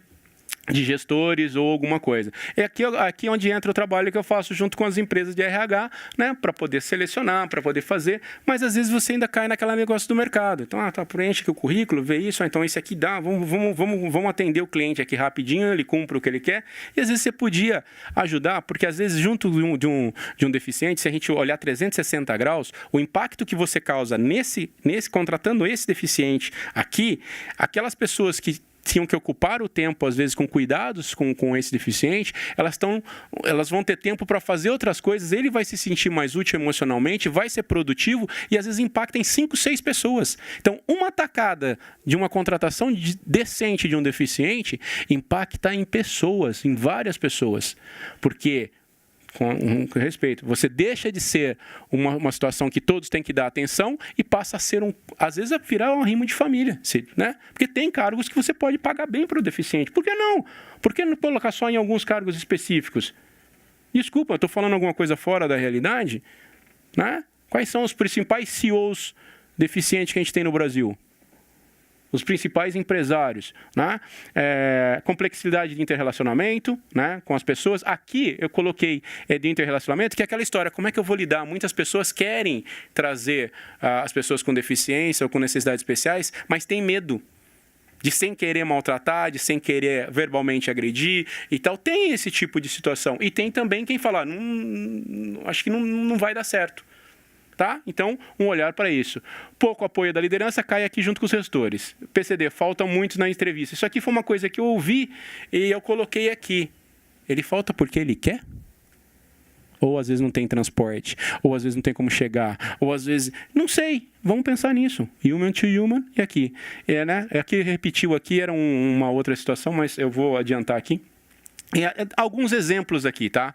de gestores ou alguma coisa. É aqui onde entra o trabalho que eu faço junto com as empresas de RH, né, para poder selecionar, para poder fazer, mas às vezes você ainda cai naquele negócio do mercado. Então, preenche aqui o currículo, vê isso, então esse aqui dá, vamos atender o cliente aqui rapidinho, ele cumpre o que ele quer, e às vezes você podia ajudar, porque às vezes junto de um deficiente, se a gente olhar 360 graus, o impacto que você causa nesse contratando esse deficiente aqui, aquelas pessoas que tinham que ocupar o tempo, às vezes, com cuidados com esse deficiente, elas vão ter tempo para fazer outras coisas, ele vai se sentir mais útil emocionalmente, vai ser produtivo e, às vezes, impacta em 5, 6 pessoas. Então, uma tacada de uma contratação decente de um deficiente impacta em pessoas, em várias pessoas. Porque, com respeito, você deixa de ser uma situação que todos têm que dar atenção e passa a ser, às vezes, a virar um arrimo de família, né? Porque tem cargos que você pode pagar bem para o deficiente. Por que não? Por que não colocar só em alguns cargos específicos? Desculpa, eu estou falando alguma coisa fora da realidade? Né? Quais são os principais CEOs deficientes que a gente tem no Brasil? Os principais empresários, né? Complexidade de interrelacionamento, né, com as pessoas. Aqui eu coloquei de interrelacionamento, que é aquela história, como é que eu vou lidar? Muitas pessoas querem trazer as pessoas com deficiência ou com necessidades especiais, mas têm medo de sem querer maltratar, de sem querer verbalmente agredir e tal. Tem esse tipo de situação. E tem também quem fala, acho que não vai dar certo. Tá? Então, um olhar para isso. Pouco apoio da liderança cai aqui junto com os gestores. PCD, faltam muitos na entrevista. Isso aqui foi uma coisa que eu ouvi e eu coloquei aqui. Ele falta porque ele quer? Ou às vezes não tem transporte, ou às vezes não tem como chegar, ou às vezes... Não sei, vamos pensar nisso. Human to human e aqui. Né? Aqui repetiu aqui, era uma outra situação, mas eu vou adiantar aqui. Alguns exemplos aqui, tá?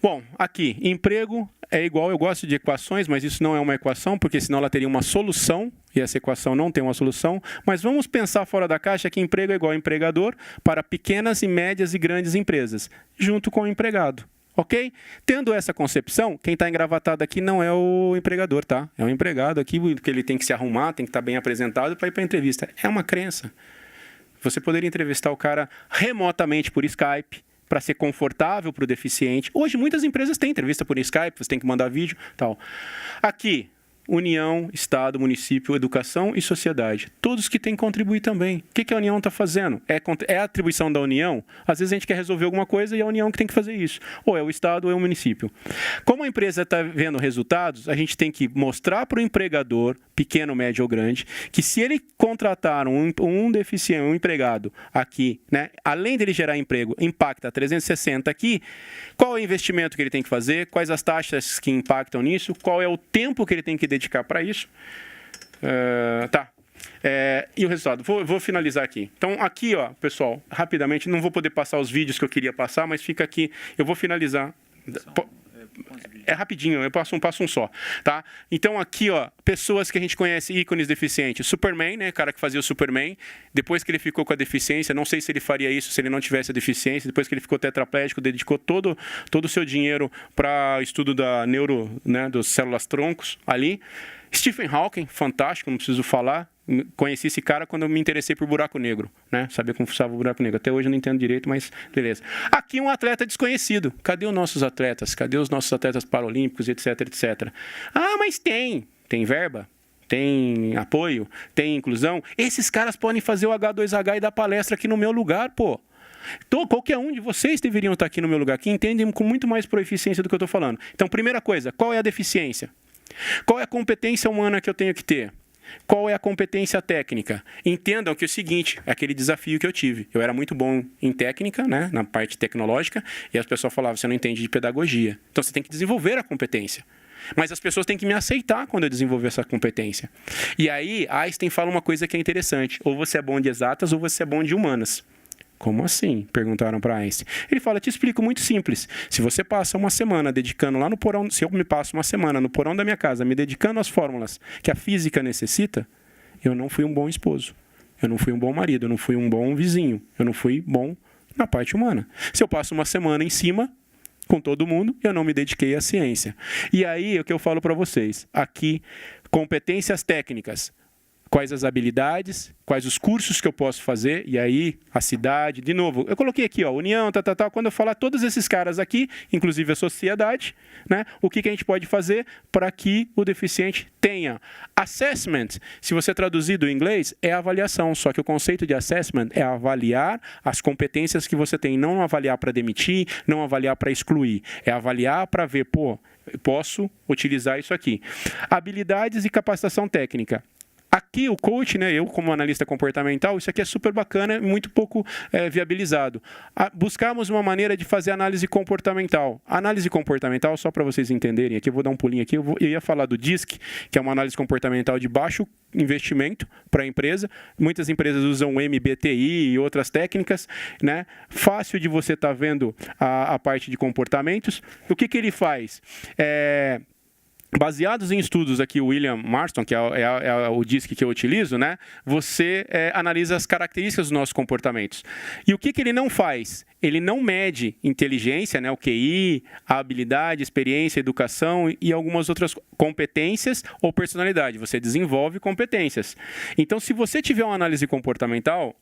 Bom, aqui, emprego é igual, eu gosto de equações, mas isso não é uma equação, porque senão ela teria uma solução, e essa equação não tem uma solução. Mas vamos pensar fora da caixa que emprego é igual a empregador para pequenas e médias e grandes empresas, junto com o empregado. Ok? Tendo essa concepção, quem está engravatado aqui não é o empregador, tá? É o empregado aqui, porque ele tem que se arrumar, tem que estar bem apresentado para ir para a entrevista. É uma crença. Você poderia entrevistar o cara remotamente por Skype, para ser confortável para o deficiente. Hoje, muitas empresas têm entrevista por Skype, você tem que mandar vídeo e tal. Aqui, União, Estado, Município, Educação e Sociedade. Todos que têm que contribuir também. O que a União está fazendo? É a atribuição da União? Às vezes a gente quer resolver alguma coisa e é a União que tem que fazer isso. Ou é o Estado ou é o Município. Como a empresa está vendo resultados, a gente tem que mostrar para o empregador, pequeno, médio ou grande, que se ele contratar um deficiente, um empregado aqui, né, além dele gerar emprego, impacta 360 aqui, qual é o investimento que ele tem que fazer, quais as taxas que impactam nisso, qual é o tempo que ele tem que dedicar para isso. E o resultado. Vou finalizar aqui. Então, aqui, ó, pessoal, rapidamente, não vou poder passar os vídeos que eu queria passar, mas fica aqui. Eu vou finalizar. É rapidinho, eu passo um só, tá? Então, aqui, ó, pessoas que a gente conhece, ícones deficientes. Superman, né, cara que fazia o Superman. Depois que ele ficou com a deficiência, não sei se ele faria isso se ele não tivesse a deficiência. Depois que ele ficou tetraplégico, dedicou todo o seu dinheiro para estudo da dos células troncos ali. Stephen Hawking, fantástico, não preciso falar. Conheci esse cara quando eu me interessei por buraco negro, né? Sabia como funcionava o buraco negro. Até hoje eu não entendo direito, mas beleza. Aqui um atleta desconhecido. Cadê os nossos atletas? Cadê os nossos atletas paralímpicos, etc, etc? Ah, mas tem verba, tem apoio, tem inclusão. Esses caras podem fazer o H2H e dar palestra aqui no meu lugar, pô. Então, qualquer um de vocês deveriam estar aqui no meu lugar, que entendem com muito mais proficiência do que eu estou falando. Então, primeira coisa, qual é a deficiência? Qual é a competência humana que eu tenho que ter? Qual é a competência técnica? Entendam que é o seguinte, é aquele desafio que eu tive. Eu era muito bom em técnica, né, na parte tecnológica, e as pessoas falavam, você não entende de pedagogia. Então, você tem que desenvolver a competência. Mas as pessoas têm que me aceitar quando eu desenvolver essa competência. E aí, Einstein fala uma coisa que é interessante. Ou você é bom de exatas ou você é bom de humanas. Como assim? Perguntaram para Einstein. Ele fala, te explico muito simples. Se você passa uma semana dedicando lá no porão, se eu me passo uma semana no porão da minha casa, me dedicando às fórmulas que a física necessita, eu não fui um bom esposo. Eu não fui um bom marido, eu não fui um bom vizinho, eu não fui bom na parte humana. Se eu passo uma semana em cima, com todo mundo, eu não me dediquei à ciência. E aí, é o que eu falo para vocês. Aqui, competências técnicas. Quais as habilidades, quais os cursos que eu posso fazer, e aí a cidade, de novo, eu coloquei aqui, ó, união, quando eu falar todos esses caras aqui, inclusive a sociedade, né, o que a gente pode fazer para que o deficiente tenha. Assessment, se você traduzir do inglês, é avaliação, só que o conceito de assessment é avaliar as competências que você tem, não avaliar para demitir, não avaliar para excluir, é avaliar para ver, pô, posso utilizar isso aqui. Habilidades e capacitação técnica. Aqui o coach, né, eu como analista comportamental, isso aqui é super bacana e muito pouco viabilizado. Buscamos uma maneira de fazer análise comportamental. Análise comportamental, só para vocês entenderem, aqui eu vou dar um pulinho aqui, eu ia falar do DISC, que é uma análise comportamental de baixo investimento para a empresa. Muitas empresas usam MBTI e outras técnicas, né? Fácil de você estar vendo a parte de comportamentos. O que ele faz? Baseados em estudos aqui, o William Marston, que é o DISC que eu utilizo, né? Você analisa as características dos nossos comportamentos. E o que ele não faz? Ele não mede inteligência, né? O QI, a habilidade, experiência, educação e algumas outras competências ou personalidade. Você desenvolve competências. Então, se você tiver uma análise comportamental,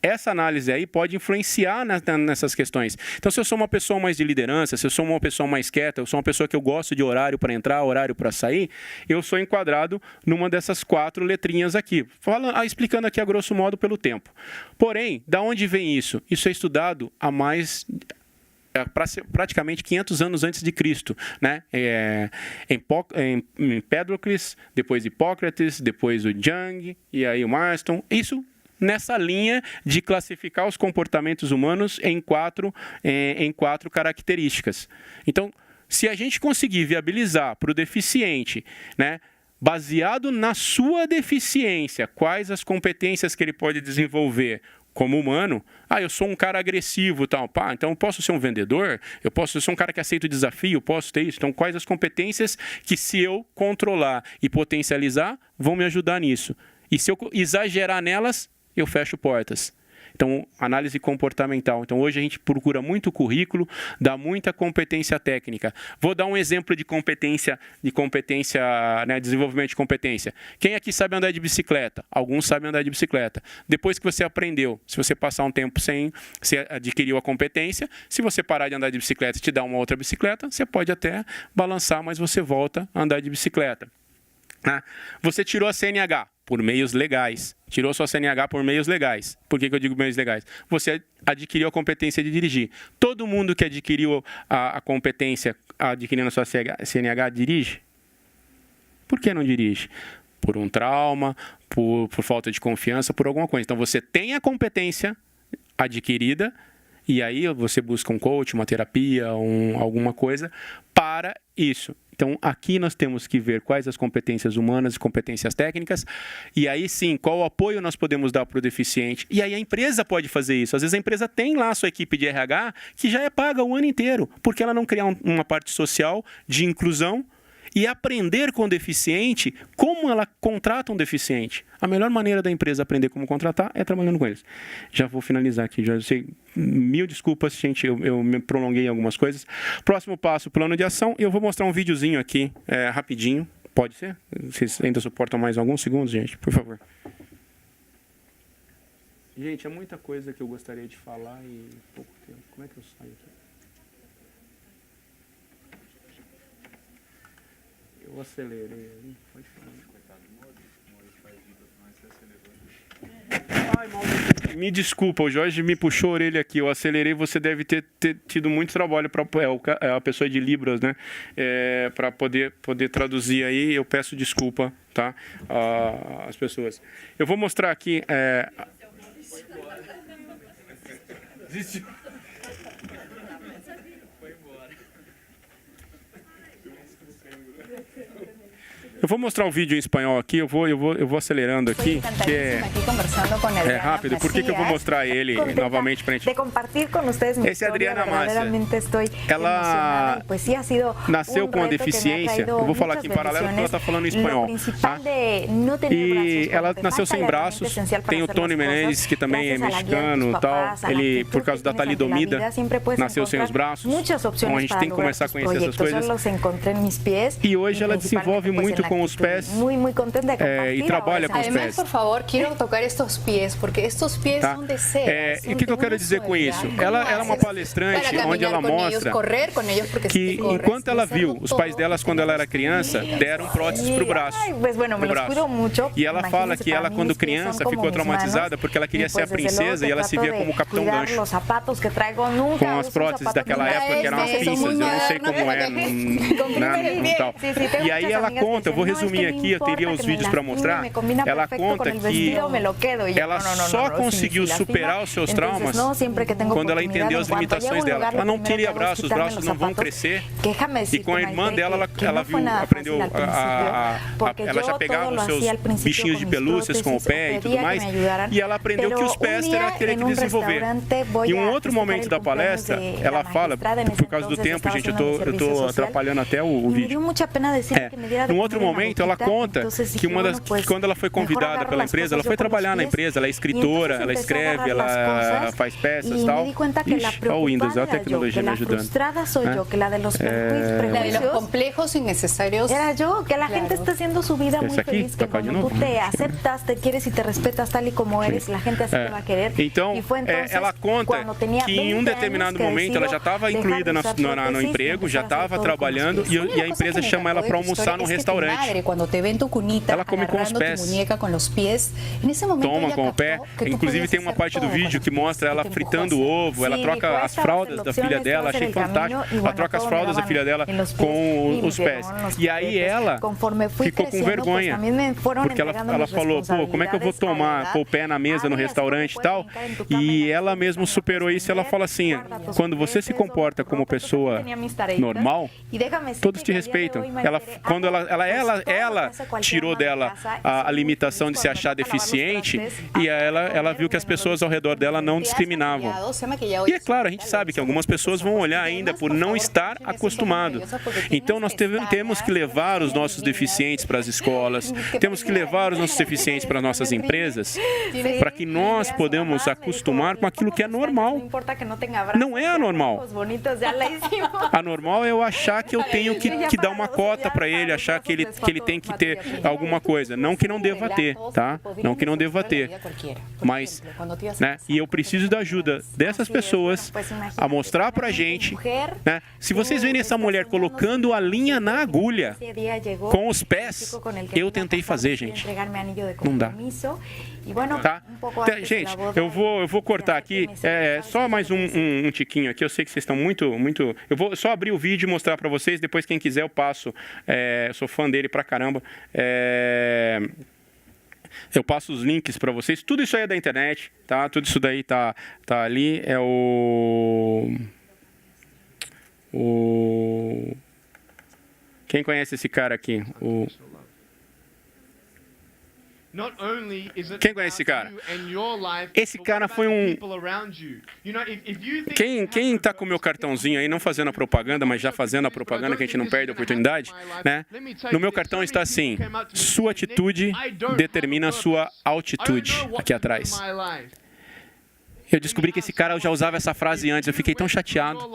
essa análise aí pode influenciar nessas questões. Então, se eu sou uma pessoa mais de liderança, se eu sou uma pessoa mais quieta, eu sou uma pessoa que eu gosto de horário para entrar, horário para sair, eu sou enquadrado numa dessas 4 letrinhas aqui. Explicando aqui a grosso modo pelo tempo. Porém, da onde vem isso? Isso é estudado há praticamente 500 anos antes de Cristo, né? Empédocles, depois Hipócrates, depois o Jung, e aí o Marston. Isso nessa linha de classificar os comportamentos humanos em quatro características. Então, se a gente conseguir viabilizar para o deficiente, né, baseado na sua deficiência, quais as competências que ele pode desenvolver como humano, eu sou um cara agressivo, tal, então eu posso ser um vendedor, eu sou um cara que aceita o desafio, eu posso ter isso. Então, quais as competências que, se eu controlar e potencializar, vão me ajudar nisso? E se eu exagerar nelas, eu fecho portas. Então, análise comportamental. Então, hoje a gente procura muito currículo, dá muita competência técnica. Vou dar um exemplo de competência, né, desenvolvimento de competência. Quem aqui sabe andar de bicicleta? Alguns sabem andar de bicicleta. Depois que você aprendeu, se você passar um tempo sem, você adquiriu a competência, se você parar de andar de bicicleta e te dar uma outra bicicleta, você pode até balançar, mas você volta a andar de bicicleta. Você tirou a CNH por meios legais. Tirou sua CNH por meios legais. Por que eu digo meios legais? Você adquiriu a competência de dirigir. Todo mundo que adquiriu a competência adquirindo a sua CNH dirige? Por que não dirige? Por um trauma, por falta de confiança, por alguma coisa. Então, você tem a competência adquirida e aí você busca um coach, uma terapia, alguma coisa para isso. Então, aqui nós temos que ver quais as competências humanas e competências técnicas, e aí sim, qual o apoio nós podemos dar para o deficiente. E aí a empresa pode fazer isso. Às vezes a empresa tem lá a sua equipe de RH que já é paga o ano inteiro, porque ela não criar uma parte social de inclusão e aprender com o deficiente como ela contrata um deficiente. A melhor maneira da empresa aprender como contratar é trabalhando com eles. Já vou finalizar aqui, já sei. Mil desculpas, gente, eu me prolonguei em algumas coisas. Próximo passo, plano de ação. Eu vou mostrar um videozinho aqui, rapidinho. Pode ser? Vocês ainda suportam mais alguns segundos, gente? Por favor. Gente, é muita coisa que eu gostaria de falar e pouco tempo. Como é que eu saio aqui? Eu acelerei ali. Pode falar. Ai, Maurício, me desculpa, o Jorge me puxou a orelha aqui. Eu acelerei, você deve ter tido muito trabalho para a pessoa de Libras, né? Para poder traduzir aí. Eu peço desculpa, tá? As pessoas. Eu vou mostrar aqui. Desistiu. Foi embora. Eu vou mostrar o vídeo em espanhol aqui, eu vou acelerando aqui, que é rápido. Por que eu vou mostrar ele novamente pra gente? Esse é a Adriana Massa. Ela nasceu com a deficiência, eu vou falar aqui em paralelo porque ela está falando em espanhol. Tá? E ela nasceu sem braços, tem o Tony Menezes, que também é mexicano, tal. Ele, por causa da talidomida, nasceu sem os braços. Então a gente tem que começar a conhecer essas coisas. E hoje ela desenvolve muito com os pés e trabalha com os pés. Además, por favor, quero tocar estes pés, porque estes pés são de seda. E o que eu quero dizer com isso? Ela é uma palestrante onde ela mostra que enquanto ela viu os pais delas quando ela era criança, deram próteses para o braço. E ela fala que ela, quando criança, ficou traumatizada porque ela queria ser a princesa e ela se via como o Capitão Gancho. Com as próteses daquela época, que eram as pinças, eu não sei como é. Tal. E aí ela conta, eu vou resumir aqui, eu teria os vídeos para mostrar. Ela conta que ela só conseguiu superar os seus traumas quando ela entendeu as limitações dela. Ela não teria braços, os braços não vão crescer. E com a irmã dela, ela viu, aprendeu ela já pegava os seus bichinhos de pelúcias com o pé e tudo mais, e ela aprendeu que os pés teria que desenvolver. Em um outro momento da palestra, ela fala, por causa do tempo, gente, eu tô atrapalhando até o vídeo. Num outro momento, ela conta que quando ela foi convidada pela empresa, ela foi trabalhar na empresa, ela é escritora, ela escreve, ela faz peças e tal. Ixi, olha o Windows, olha a tecnologia me ajudando. La de los complejos innecesarios. Era yo, que la gente está haciendo su vida muy feliz, que cuando tú te aceptas, te quieres y te respetas tal y como eres, la gente así te va a querer. Então, ela conta que em um determinado momento ela já estava incluída no emprego, já estava trabalhando e a empresa chama ela para almoçar num restaurante. Ela come com os pés, toma com o pé. Inclusive tem uma parte do vídeo que mostra ela fritando o ovo, ela troca as fraldas da filha dela, achei fantástico. Ela troca as fraldas da filha dela com os pés. E aí ela ficou com vergonha, porque ela falou, pô, como é que eu vou pôr o pé na mesa no restaurante e tal? E ela mesma superou isso e ela fala assim, quando você se comporta como pessoa normal, todos te respeitam. Quando ela tirou dela a limitação de se achar deficiente e ela viu que as pessoas ao redor dela não discriminavam. E é claro, a gente sabe que algumas pessoas vão olhar ainda por não estar acostumado. Então nós temos que levar os nossos deficientes para as escolas, temos que levar os nossos deficientes para as nossas empresas, para que nós podemos acostumar com aquilo que é normal. Não é anormal. Anormal é eu achar que eu tenho que dar uma cota para ele, achar que ele tem que ter alguma coisa. Não que não deva ter, tá? Não que não deva ter. Mas, né? E eu preciso da ajuda dessas pessoas a mostrar pra gente, né? Se vocês verem essa mulher colocando a linha na agulha com os pés, eu tentei fazer, gente. Não dá. Tá? Gente, eu vou cortar aqui. Só mais um tiquinho aqui. Eu sei que vocês estão muito. Eu vou só abrir o vídeo e mostrar pra vocês. Depois, quem quiser, eu passo. Eu sou fã dele pra caramba. Eu passo os links para vocês. Tudo isso aí é da internet, tá? Tudo isso daí tá ali. É Quem conhece esse cara aqui? Quem conhece esse cara? Esse cara foi Quem tá com o meu cartãozinho aí, não fazendo a propaganda, mas já fazendo a propaganda, que a gente não perde a oportunidade, né? No meu cartão está assim: sua atitude determina a sua altitude, aqui atrás. Eu descobri que esse cara já usava essa frase antes, eu fiquei tão chateado.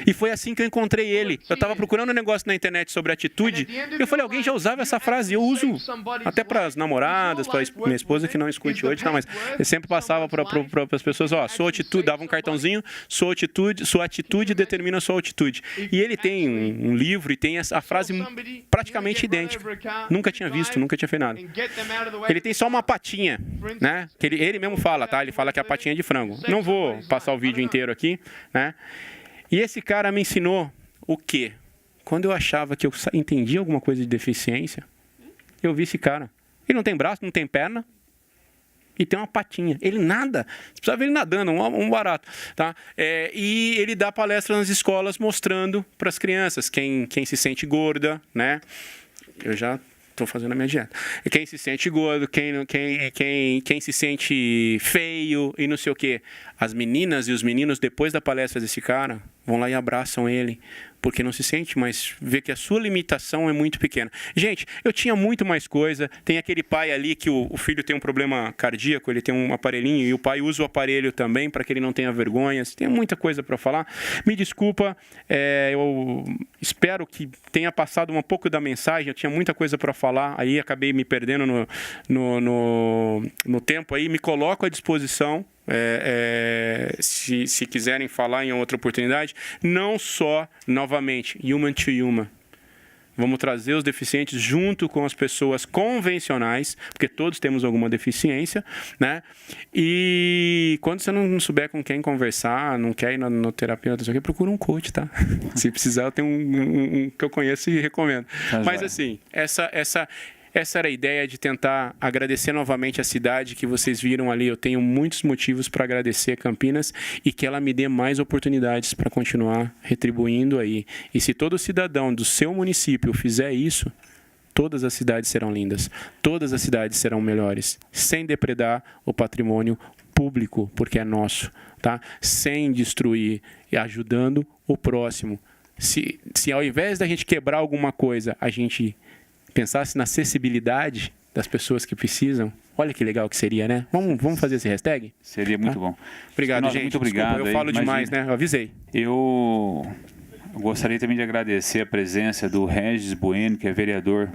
E foi assim que eu encontrei ele. Eu estava procurando um negócio na internet sobre atitude. E eu falei, alguém já usava essa frase. Eu uso até para as namoradas, para minha esposa que não escute hoje, mas eu sempre passava para as pessoas, sua atitude, dava um cartãozinho, sua atitude determina a sua altitude. E ele tem um livro e tem a frase praticamente idêntica. Nunca tinha visto, nunca tinha feito nada. Ele tem só uma patinha, né? Que ele mesmo fala, tá? Ele fala que é a patinha de frango. Não vou passar o vídeo inteiro aqui, né? E esse cara me ensinou o quê? Quando eu achava que eu entendia alguma coisa de deficiência, eu vi esse cara. Ele não tem braço, não tem perna e tem uma patinha. Ele nada. Você precisa ver ele nadando, um barato. Tá? E ele dá palestras nas escolas mostrando para as crianças quem se sente gorda, né? eu já estou fazendo a minha dieta. E quem se sente gordo, quem se sente feio e não sei o quê. As meninas e os meninos, depois da palestra desse cara, vão lá e abraçam ele, porque não se sente, mas vê que a sua limitação é muito pequena. Gente, eu tinha muito mais coisa. Tem aquele pai ali que o filho tem um problema cardíaco, ele tem um aparelhinho e o pai usa o aparelho também para que ele não tenha vergonha. Tem muita coisa para falar. Me desculpa, eu espero que tenha passado um pouco da mensagem. Eu tinha muita coisa para falar, aí acabei me perdendo no tempo aí. Me coloco à disposição. Se quiserem falar em outra oportunidade, não só, novamente, human to human. Vamos trazer os deficientes junto com as pessoas convencionais, porque todos temos alguma deficiência, né? E quando você não souber com quem conversar, não quer ir no terapeuta, procura um coach, tá? Se precisar, eu tenho um que eu conheço e recomendo. Mas assim, essa era a ideia de tentar agradecer novamente a cidade que vocês viram ali. Eu tenho muitos motivos para agradecer a Campinas e que ela me dê mais oportunidades para continuar retribuindo aí. E se todo cidadão do seu município fizer isso, todas as cidades serão lindas, todas as cidades serão melhores, sem depredar o patrimônio público, porque é nosso, tá? Sem destruir e ajudando o próximo. Se ao invés da gente quebrar alguma coisa, a gente pensasse na acessibilidade das pessoas que precisam, olha que legal que seria, né? Vamos fazer esse hashtag? Seria muito bom. Obrigado, gente. Muito obrigado. Desculpa, eu falo demais, né? Eu avisei. Eu gostaria também de agradecer a presença do Regis Bueno, que é vereador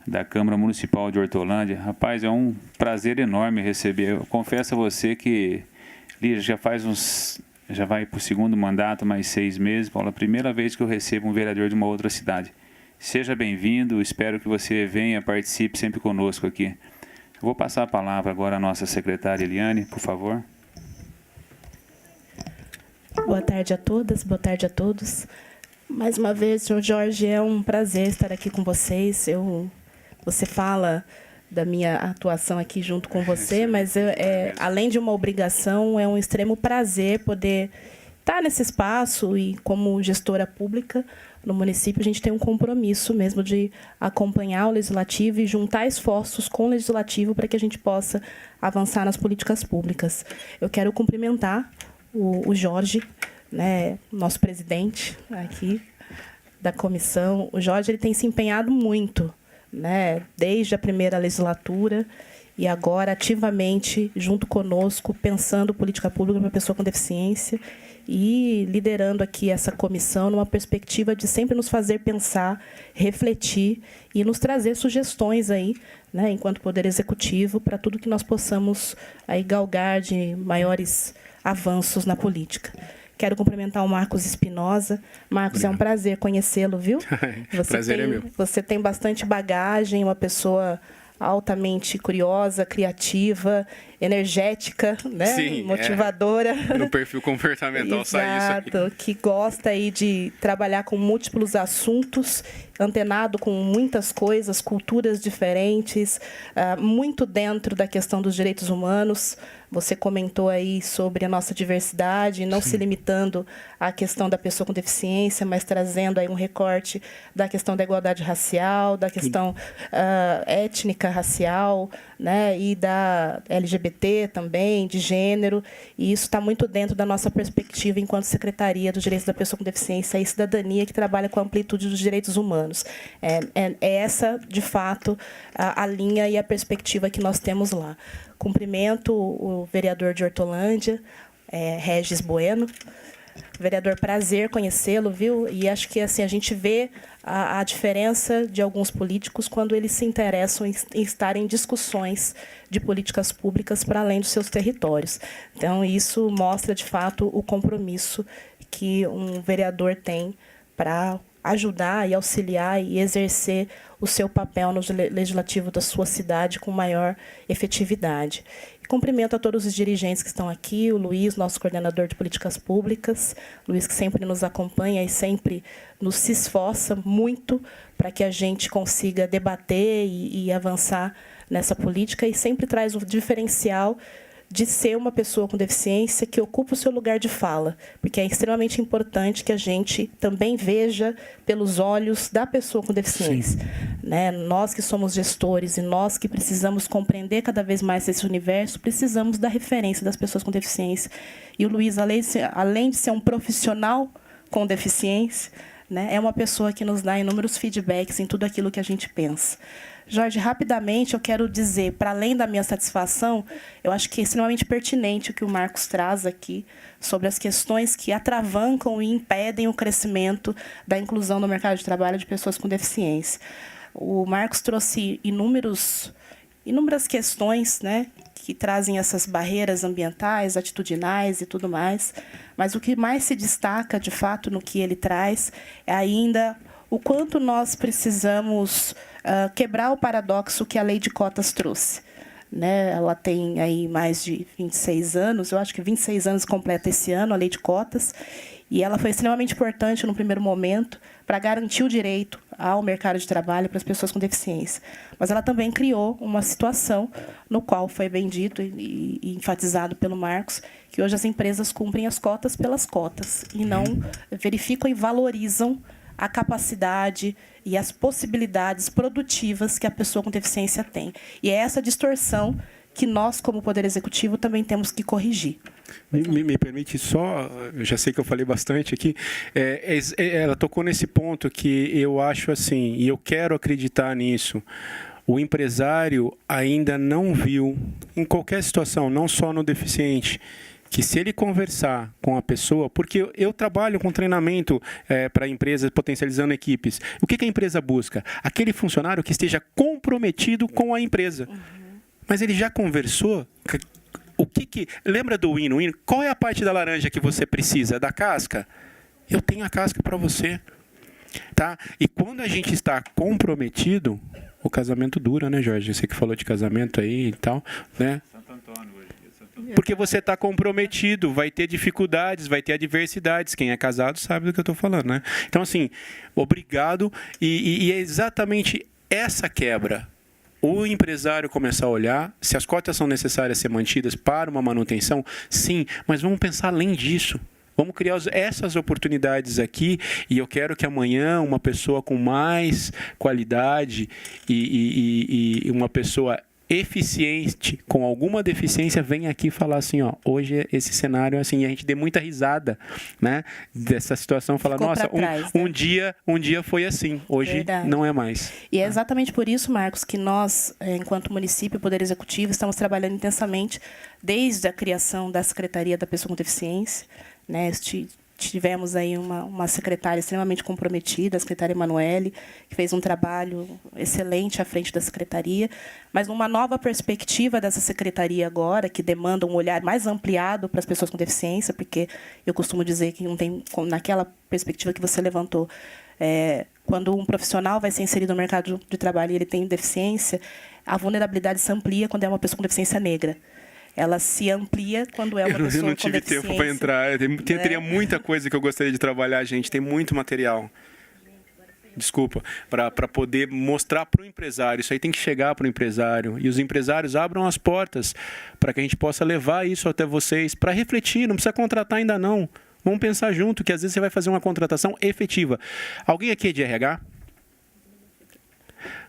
da Câmara Municipal de Hortolândia. Rapaz, é um prazer enorme receber. Eu confesso a você que ele já vai para o segundo mandato, mais 6 meses, Paulo, a primeira vez que eu recebo um vereador de uma outra cidade. Seja bem-vindo, espero que você venha, participe sempre conosco aqui. Eu vou passar a palavra agora à nossa secretária Eliane, por favor. Boa tarde a todas, boa tarde a todos. Mais uma vez, senhor Jorge, é um prazer estar aqui com vocês. Você fala da minha atuação aqui junto com você, mas além de uma obrigação, é um extremo prazer poder estar nesse espaço e, como gestora pública no município, a gente tem um compromisso mesmo de acompanhar o Legislativo e juntar esforços com o Legislativo para que a gente possa avançar nas políticas públicas. Eu quero cumprimentar o Jorge, né, nosso presidente aqui da comissão. O Jorge ele tem se empenhado muito, né, desde a primeira legislatura e agora ativamente junto conosco, pensando política pública para a pessoa com deficiência e liderando aqui essa comissão numa perspectiva de sempre nos fazer pensar, refletir e nos trazer sugestões aí, né, enquanto Poder Executivo, para tudo que nós possamos aí galgar de maiores avanços na política. Quero cumprimentar o Marcos Espinosa. Marcos, obrigado. É um prazer conhecê-lo, viu? Prazer é meu. Você tem bastante bagagem, uma pessoa altamente curiosa, criativa, energética, né? Sim, motivadora. No perfil comportamental sai isso aqui. Exato, que gosta aí de trabalhar com múltiplos assuntos, antenado com muitas coisas, culturas diferentes, muito dentro da questão dos direitos humanos. Você comentou aí sobre a nossa diversidade, não se limitando à questão da pessoa com deficiência, mas trazendo aí um recorte da questão da igualdade racial, da questão étnica, racial, né, e da LGBT também, de gênero. E isso está muito dentro da nossa perspectiva enquanto Secretaria dos Direitos da Pessoa com Deficiência e Cidadania, que trabalha com a amplitude dos direitos humanos. É essa, de fato, a linha e a perspectiva que nós temos lá. Cumprimento o vereador de Hortolândia, Regis Bueno. Vereador, prazer conhecê-lo, viu? E acho que assim a gente vê a diferença de alguns políticos quando eles se interessam em estar em discussões de políticas públicas para além dos seus territórios. Então, isso mostra, de fato, o compromisso que um vereador tem para ajudar e auxiliar e exercer o seu papel no legislativo da sua cidade com maior efetividade. Cumprimento a todos os dirigentes que estão aqui, o Luiz, nosso coordenador de políticas públicas, Luiz que sempre nos acompanha e sempre se esforça muito para que a gente consiga debater e avançar nessa política e sempre traz o diferencial de ser uma pessoa com deficiência que ocupa o seu lugar de fala, porque é extremamente importante que a gente também veja pelos olhos da pessoa com deficiência. Né? Nós que somos gestores e nós que precisamos compreender cada vez mais esse universo, precisamos da referência das pessoas com deficiência. E o Luiz, além de ser um profissional com deficiência, né, é uma pessoa que nos dá inúmeros feedbacks em tudo aquilo que a gente pensa. Jorge, rapidamente eu quero dizer, para além da minha satisfação, eu acho que é extremamente pertinente o que o Marcos traz aqui sobre as questões que atravancam e impedem o crescimento da inclusão no mercado de trabalho de pessoas com deficiência. O Marcos trouxe inúmeras questões, né, que trazem essas barreiras ambientais, atitudinais e tudo mais, mas o que mais se destaca, de fato, no que ele traz é ainda o quanto nós precisamos quebrar o paradoxo que a lei de cotas trouxe. Né? Ela tem aí mais de 26 anos, eu acho que 26 anos completa esse ano, a lei de cotas, e ela foi extremamente importante no primeiro momento para garantir o direito ao mercado de trabalho para as pessoas com deficiência. Mas ela também criou uma situação no qual foi bem dito e enfatizado pelo Marcos, que hoje as empresas cumprem as cotas pelas cotas e não verificam e valorizam a capacidade e as possibilidades produtivas que a pessoa com deficiência tem. E é essa distorção que nós, como Poder Executivo, também temos que corrigir. Me permite só, eu já sei que eu falei bastante aqui, ela tocou nesse ponto que eu acho assim, e eu quero acreditar nisso, o empresário ainda não viu, em qualquer situação, não só no deficiente, que se ele conversar com a pessoa, porque eu trabalho com treinamento para empresas, potencializando equipes, o que a empresa busca? Aquele funcionário que esteja comprometido com a empresa. Mas ele já conversou? Lembra do win-win? Qual é a parte da laranja que você precisa? Da casca? Eu tenho a casca para você. Tá? E quando a gente está comprometido, o casamento dura, né, Jorge? Você que falou de casamento aí e tal, né? Porque você está comprometido, vai ter dificuldades, vai ter adversidades. Quem é casado sabe do que eu estou falando, né? Então, assim, obrigado. E é exatamente essa quebra. O empresário começar a olhar, se as cotas são necessárias ser mantidas para uma manutenção, sim, mas vamos pensar além disso. Vamos criar essas oportunidades aqui e eu quero que amanhã uma pessoa com mais qualidade e uma pessoa eficiente, com alguma deficiência, vem aqui falar assim, ó, hoje esse cenário, assim, a gente dê muita risada, né, dessa situação, falar, nossa, um dia foi assim, hoje Verdade. Não é mais. E é exatamente por isso, Marcos, que nós, enquanto município e Poder Executivo, estamos trabalhando intensamente desde a criação da Secretaria da Pessoa com Deficiência, né, tivemos aí uma secretária extremamente comprometida, a secretária Emanuele, que fez um trabalho excelente à frente da secretaria, mas numa nova perspectiva dessa secretaria agora, que demanda um olhar mais ampliado para as pessoas com deficiência, porque eu costumo dizer que não tem, naquela perspectiva que você levantou, quando um profissional vai ser inserido no mercado de trabalho e ele tem deficiência, a vulnerabilidade se amplia quando é uma pessoa com deficiência negra. Ela se amplia quando é uma pessoa com deficiência. Eu não tive tempo para entrar. Teria muita coisa que eu gostaria de trabalhar, gente. Tem muito material. Desculpa. Para poder mostrar para o empresário. Isso aí tem que chegar para o empresário. E os empresários abram as portas para que a gente possa levar isso até vocês para refletir. Não precisa contratar ainda não. Vamos pensar junto, que às vezes você vai fazer uma contratação efetiva. Alguém aqui é de RH?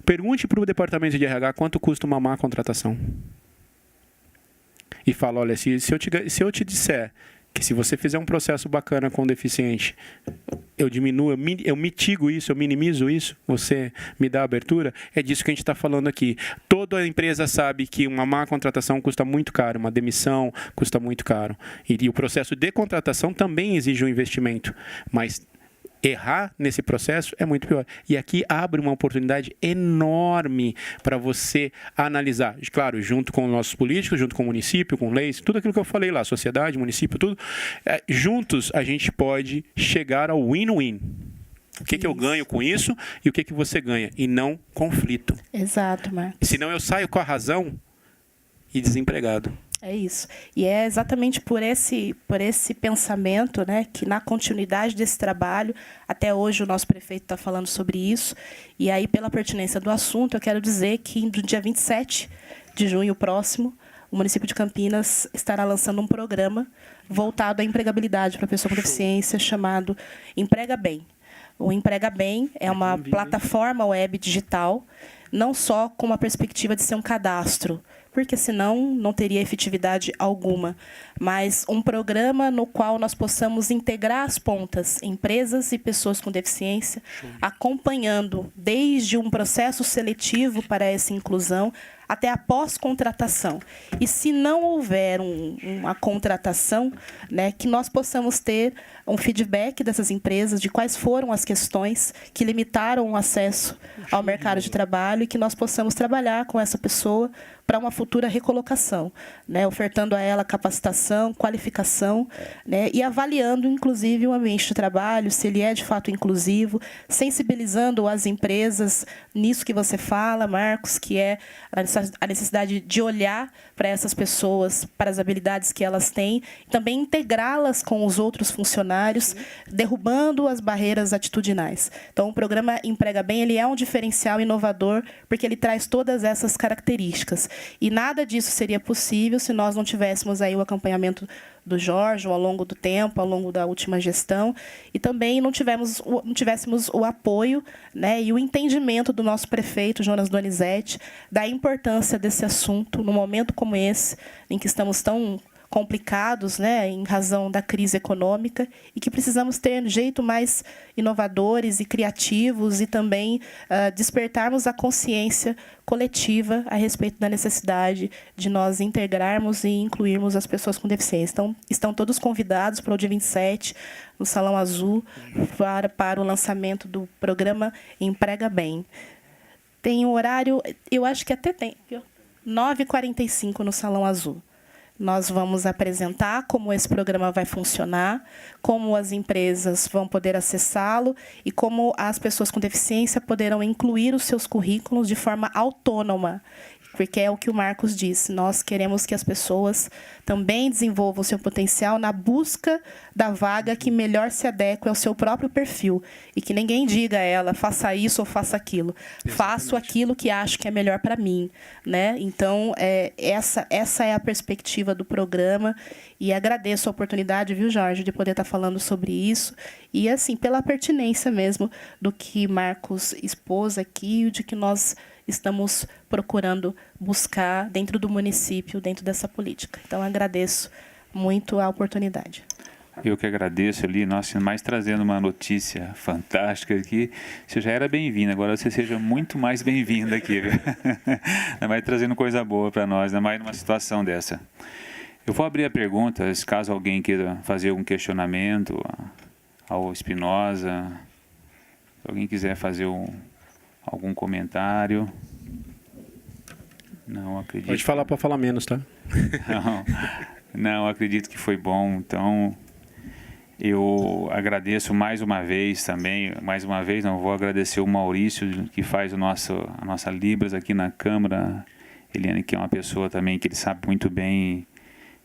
Pergunte para o departamento de RH quanto custa uma má contratação. E fala, olha, se eu te disser que se você fizer um processo bacana com o deficiente, eu diminuo, eu mitigo isso, eu minimizo isso, você me dá abertura, é disso que a gente está falando aqui. Toda empresa sabe que uma má contratação custa muito caro, uma demissão custa muito caro. E o processo de contratação também exige um investimento, mas errar nesse processo é muito pior. E aqui abre uma oportunidade enorme para você analisar. Claro, junto com os nossos políticos, junto com o município, com leis, tudo aquilo que eu falei lá, sociedade, município, tudo. Juntos a gente pode chegar ao win-win. O que eu ganho com isso e o que você ganha. E não conflito. Exato, Marcos. Senão eu saio com a razão e desempregado. É isso. E é exatamente por esse pensamento, né, que na continuidade desse trabalho, até hoje o nosso prefeito está falando sobre isso, e aí pela pertinência do assunto, eu quero dizer que no dia 27 de junho próximo, o município de Campinas estará lançando um programa voltado à empregabilidade para a pessoa com deficiência, chamado Emprega Bem. O Emprega Bem é uma plataforma web digital, não só com uma perspectiva de ser um cadastro, porque senão não teria efetividade alguma, mas um programa no qual nós possamos integrar as pontas, empresas e pessoas com deficiência, acompanhando desde um processo seletivo para essa inclusão até a pós-contratação. E se não houver uma contratação, né, que nós possamos ter um feedback dessas empresas de quais foram as questões que limitaram o acesso ao mercado de trabalho e que nós possamos trabalhar com essa pessoa para uma futura recolocação, né, ofertando a ela capacitação, qualificação, né, e avaliando, inclusive, o ambiente de trabalho, se ele é de fato inclusivo, sensibilizando as empresas nisso que você fala, Marcos, que é a necessidade de olhar para essas pessoas, para as habilidades que elas têm, e também integrá-las com os outros funcionários, derrubando as barreiras atitudinais. Então, o programa Emprega Bem, ele é um diferencial inovador, porque ele traz todas essas características. E nada disso seria possível se nós não tivéssemos aí o acompanhamento do Jorge ao longo do tempo, ao longo da última gestão, e também não tivéssemos o apoio, né, e o entendimento do nosso prefeito, Jonas Donizete, da importância desse assunto num momento como esse, em que estamos tão complicados, né, em razão da crise econômica, e que precisamos ter um jeito mais inovadores e criativos e também despertarmos a consciência coletiva a respeito da necessidade de nós integrarmos e incluirmos as pessoas com deficiência. Então, estão todos convidados para o dia 27, no Salão Azul, para o lançamento do programa Emprega Bem. Tem um horário, eu acho que até tem, 9h45 no Salão Azul. Nós vamos apresentar como esse programa vai funcionar, como as empresas vão poder acessá-lo e como as pessoas com deficiência poderão incluir os seus currículos de forma autônoma, porque é o que o Marcos disse, nós queremos que as pessoas também desenvolvam o seu potencial na busca da vaga que melhor se adeque ao seu próprio perfil, e que ninguém diga a ela, faça isso ou faça aquilo. Exatamente. Faço aquilo que acho que é melhor para mim, né? Então, essa é a perspectiva do programa, e agradeço a oportunidade, viu, Jorge, de poder estar falando sobre isso, e, assim, pela pertinência mesmo do que Marcos expôs aqui, de que nós estamos procurando buscar dentro do município, dentro dessa política. Então, agradeço muito a oportunidade. Eu que agradeço ali, nossa, mais trazendo uma notícia fantástica aqui. Você já era bem-vinda, agora você seja muito mais bem-vinda aqui, viu? Ainda mais trazendo coisa boa para nós, ainda mais numa situação dessa. Eu vou abrir a pergunta, caso alguém queira fazer algum questionamento ao Espinosa, se alguém quiser fazer algum comentário. Não acredito. Pode falar para falar menos, tá? Não, acredito que foi bom. Então, eu agradeço mais uma vez também. Mais uma vez, não vou agradecer o Maurício, que faz a nossa Libras aqui na Câmara. Eliane, que é uma pessoa também que ele sabe muito bem,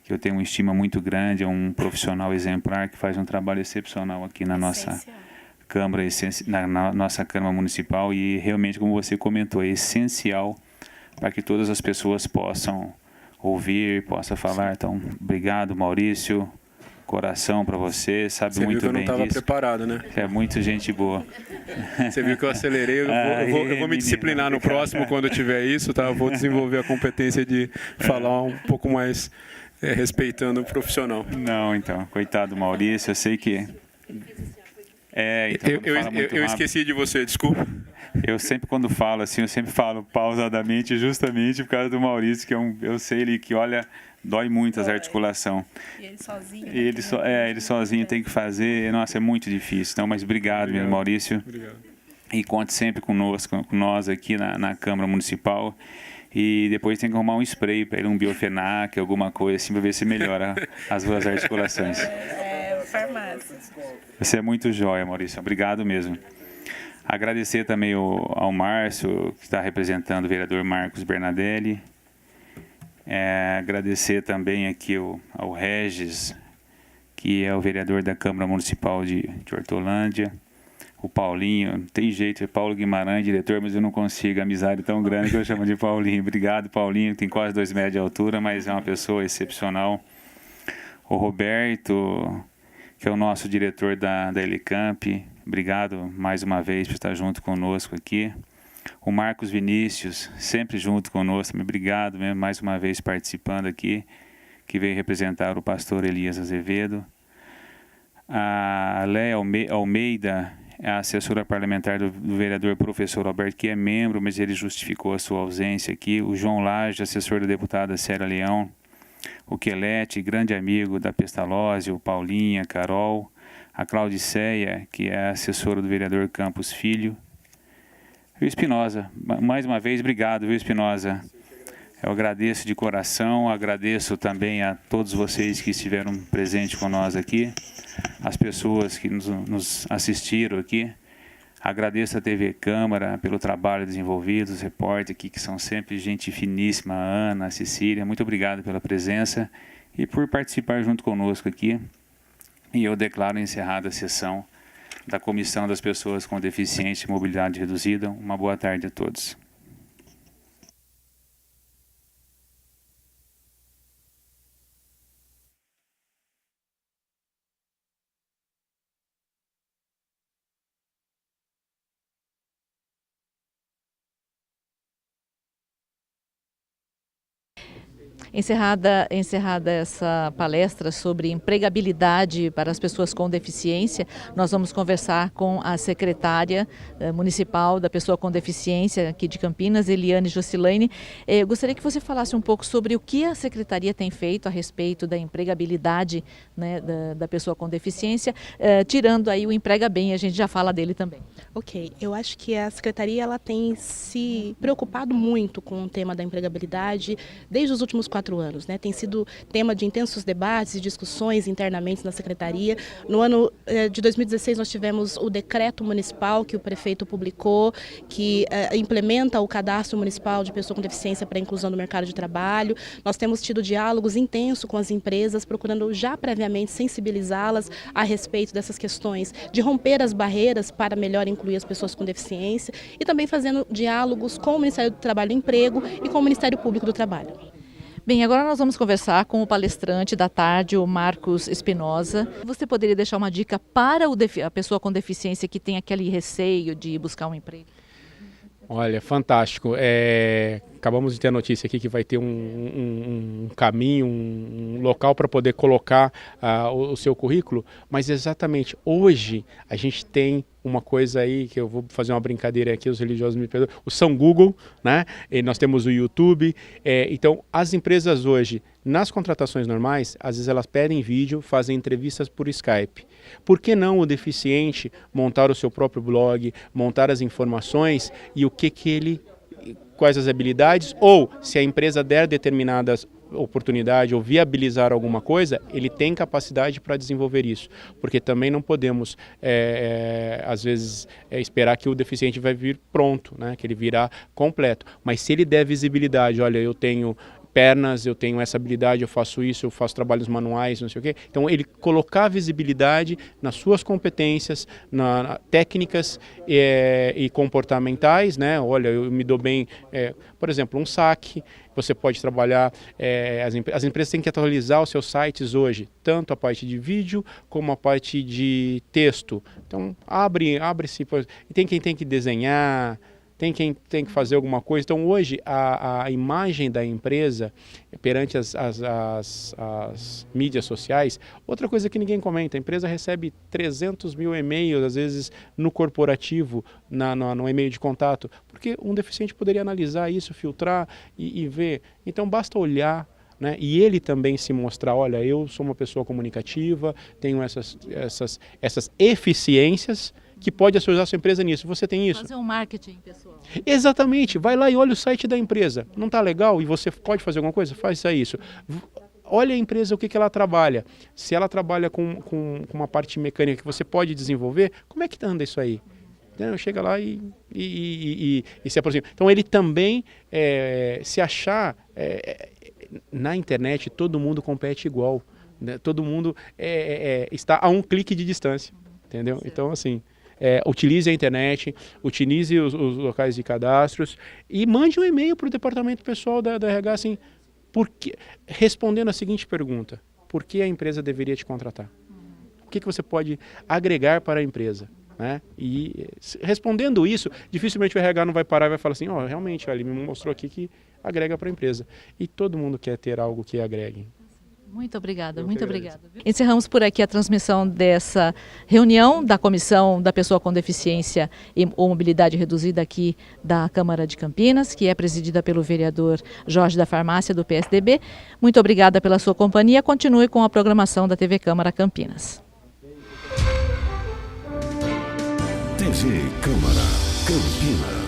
que eu tenho uma estima muito grande, é um profissional exemplar que faz um trabalho excepcional aqui na nossa Câmara, na nossa Câmara Municipal, e realmente, como você comentou, é essencial para que todas as pessoas possam ouvir, possam falar. Então, obrigado, Maurício, coração para você, sabe muito bem disso. Você viu que eu não estava preparado, né? É muito gente boa. Você viu que eu acelerei, eu vou me disciplinar no próximo, quando eu tiver isso, tá? Eu vou desenvolver a competência de falar um pouco mais respeitando o profissional. Não, então, coitado Maurício, eu sei que... Então, eu esqueci de você, desculpa. Eu sempre, quando falo assim, eu sempre falo pausadamente, justamente por causa do Maurício, que eu sei ele que, olha, dói muito as articulações. E ele sozinho. Ele sozinho tem que fazer. Nossa, é muito difícil. Então, mas obrigado. Meu Maurício. Obrigado. E conte sempre conosco, com nós aqui na Câmara Municipal. E depois tem que arrumar um spray para ele, um Biofenac, alguma coisa assim, para ver se melhora as duas articulações. Farmácia. Você é muito jóia, Maurício. Obrigado mesmo. Agradecer também ao Márcio, que está representando o vereador Marcos Bernadelli. Agradecer também aqui ao Regis, que é o vereador da Câmara Municipal de Hortolândia. o Paulinho, não tem jeito, é Paulo Guimarães, diretor, mas eu não consigo, amizade tão grande que eu chamo de Paulinho. Obrigado, Paulinho, tem quase 2 metros de altura, mas é uma pessoa excepcional. O Roberto, que é o nosso diretor da Elicamp, obrigado mais uma vez por estar junto conosco aqui. O Marcos Vinícius, sempre junto conosco, obrigado mesmo, mais uma vez participando aqui, que veio representar o pastor Elias Azevedo. A Léa Almeida, a assessora parlamentar do vereador professor Alberto, que é membro, mas ele justificou a sua ausência aqui. O João Lage, assessor da deputada Célia Leão. O Quelete, grande amigo da Pestalozzi, o Paulinha, Carol. A Claudiceia, que é assessora do vereador Campos Filho. E o Espinosa, mais uma vez, obrigado, viu, Espinosa? Eu agradeço de coração, agradeço também a todos vocês que estiveram presentes com nós aqui, as pessoas que nos assistiram aqui. Agradeço a TV Câmara pelo trabalho desenvolvido, os repórteres aqui que são sempre gente finíssima, a Ana, a Cecília, muito obrigado pela presença e por participar junto conosco aqui. E eu declaro encerrada a sessão da Comissão das Pessoas com Deficiência e Mobilidade Reduzida. Uma boa tarde a todos. Encerrada essa palestra sobre empregabilidade para as pessoas com deficiência, nós vamos conversar com a secretária municipal da pessoa com deficiência aqui de Campinas, Eliane Jocilane. Eu gostaria que você falasse um pouco sobre o que a secretaria tem feito a respeito da empregabilidade, né, da pessoa com deficiência, tirando aí o Emprega Bem, a gente já fala dele também. Ok, eu acho que a secretaria ela tem se preocupado muito com o tema da empregabilidade desde os últimos 4 anos, né? Tem sido tema de intensos debates e discussões internamente na secretaria. No ano de 2016 nós tivemos o decreto municipal que o prefeito publicou, que implementa o cadastro municipal de pessoa com deficiência para a inclusão no mercado de trabalho. Nós temos tido diálogos intensos com as empresas, procurando já previamente sensibilizá-las a respeito dessas questões, de romper as barreiras para melhor incluir as pessoas com deficiência e também fazendo diálogos com o Ministério do Trabalho e Emprego e com o Ministério Público do Trabalho. Bem, agora nós vamos conversar com o palestrante da tarde, o Marcos Espinosa. Você poderia deixar uma dica para a pessoa com deficiência que tem aquele receio de buscar um emprego? Olha, fantástico. Acabamos de ter a notícia aqui que vai ter um caminho, um local para poder colocar o seu currículo, mas exatamente hoje a gente tem uma coisa aí, que eu vou fazer uma brincadeira aqui, os religiosos me perdoam, o São Google, né? E nós temos o YouTube, então as empresas hoje, nas contratações normais, às vezes elas pedem vídeo, fazem entrevistas por Skype. Por que não o deficiente montar o seu próprio blog, montar as informações e quais as habilidades, ou se a empresa der determinadas oportunidade ou viabilizar alguma coisa, ele tem capacidade para desenvolver isso, porque também não podemos às vezes esperar que o deficiente vai vir pronto, né? Que ele virá completo, mas se ele der visibilidade, olha, eu tenho pernas, eu tenho essa habilidade, eu faço isso, eu faço trabalhos manuais, não sei o quê. Então ele colocar visibilidade nas suas competências, técnicas e comportamentais, né? Olha, eu me dou bem, por exemplo, um saque, você pode trabalhar, as empresas têm que atualizar os seus sites hoje, tanto a parte de vídeo como a parte de texto. Então abre-se, tem quem tem que desenhar, tem quem tem que fazer alguma coisa. Então hoje a imagem da empresa perante as mídias sociais, outra coisa que ninguém comenta, a empresa recebe 300 mil e-mails, às vezes no corporativo, no e-mail de contato, porque um deficiente poderia analisar isso, filtrar e ver. Então basta olhar, né? E ele também se mostrar, olha, eu sou uma pessoa comunicativa, tenho essas eficiências, que pode associar a sua empresa nisso. Você tem isso? Fazer um marketing, pessoal. Exatamente. Vai lá e olha o site da empresa. Não está legal e você pode fazer alguma coisa? Faça isso. Olha a empresa, o que ela trabalha. Se ela trabalha com uma parte mecânica que você pode desenvolver, como é que anda isso aí? Então, chega lá e se aproxima. Então ele também se achar... na internet todo mundo compete igual. Né? Todo mundo está a um clique de distância. Entendeu? Então, assim... utilize a internet, utilize os locais de cadastros e mande um e-mail para o departamento pessoal da RH, assim, respondendo a seguinte pergunta: por que a empresa deveria te contratar? O que você pode agregar para a empresa? Né? E respondendo isso, dificilmente o RH não vai parar e vai falar assim, realmente, ele me mostrou aqui que agrega para a empresa. E todo mundo quer ter algo que agregue. Muito obrigada, muito obrigada. Encerramos por aqui a transmissão dessa reunião da Comissão da Pessoa com Deficiência ou Mobilidade Reduzida aqui da Câmara de Campinas, que é presidida pelo vereador Jorge da Farmácia, do PSDB. Muito obrigada pela sua companhia. Continue com a programação da TV Câmara Campinas. TV Câmara Campinas.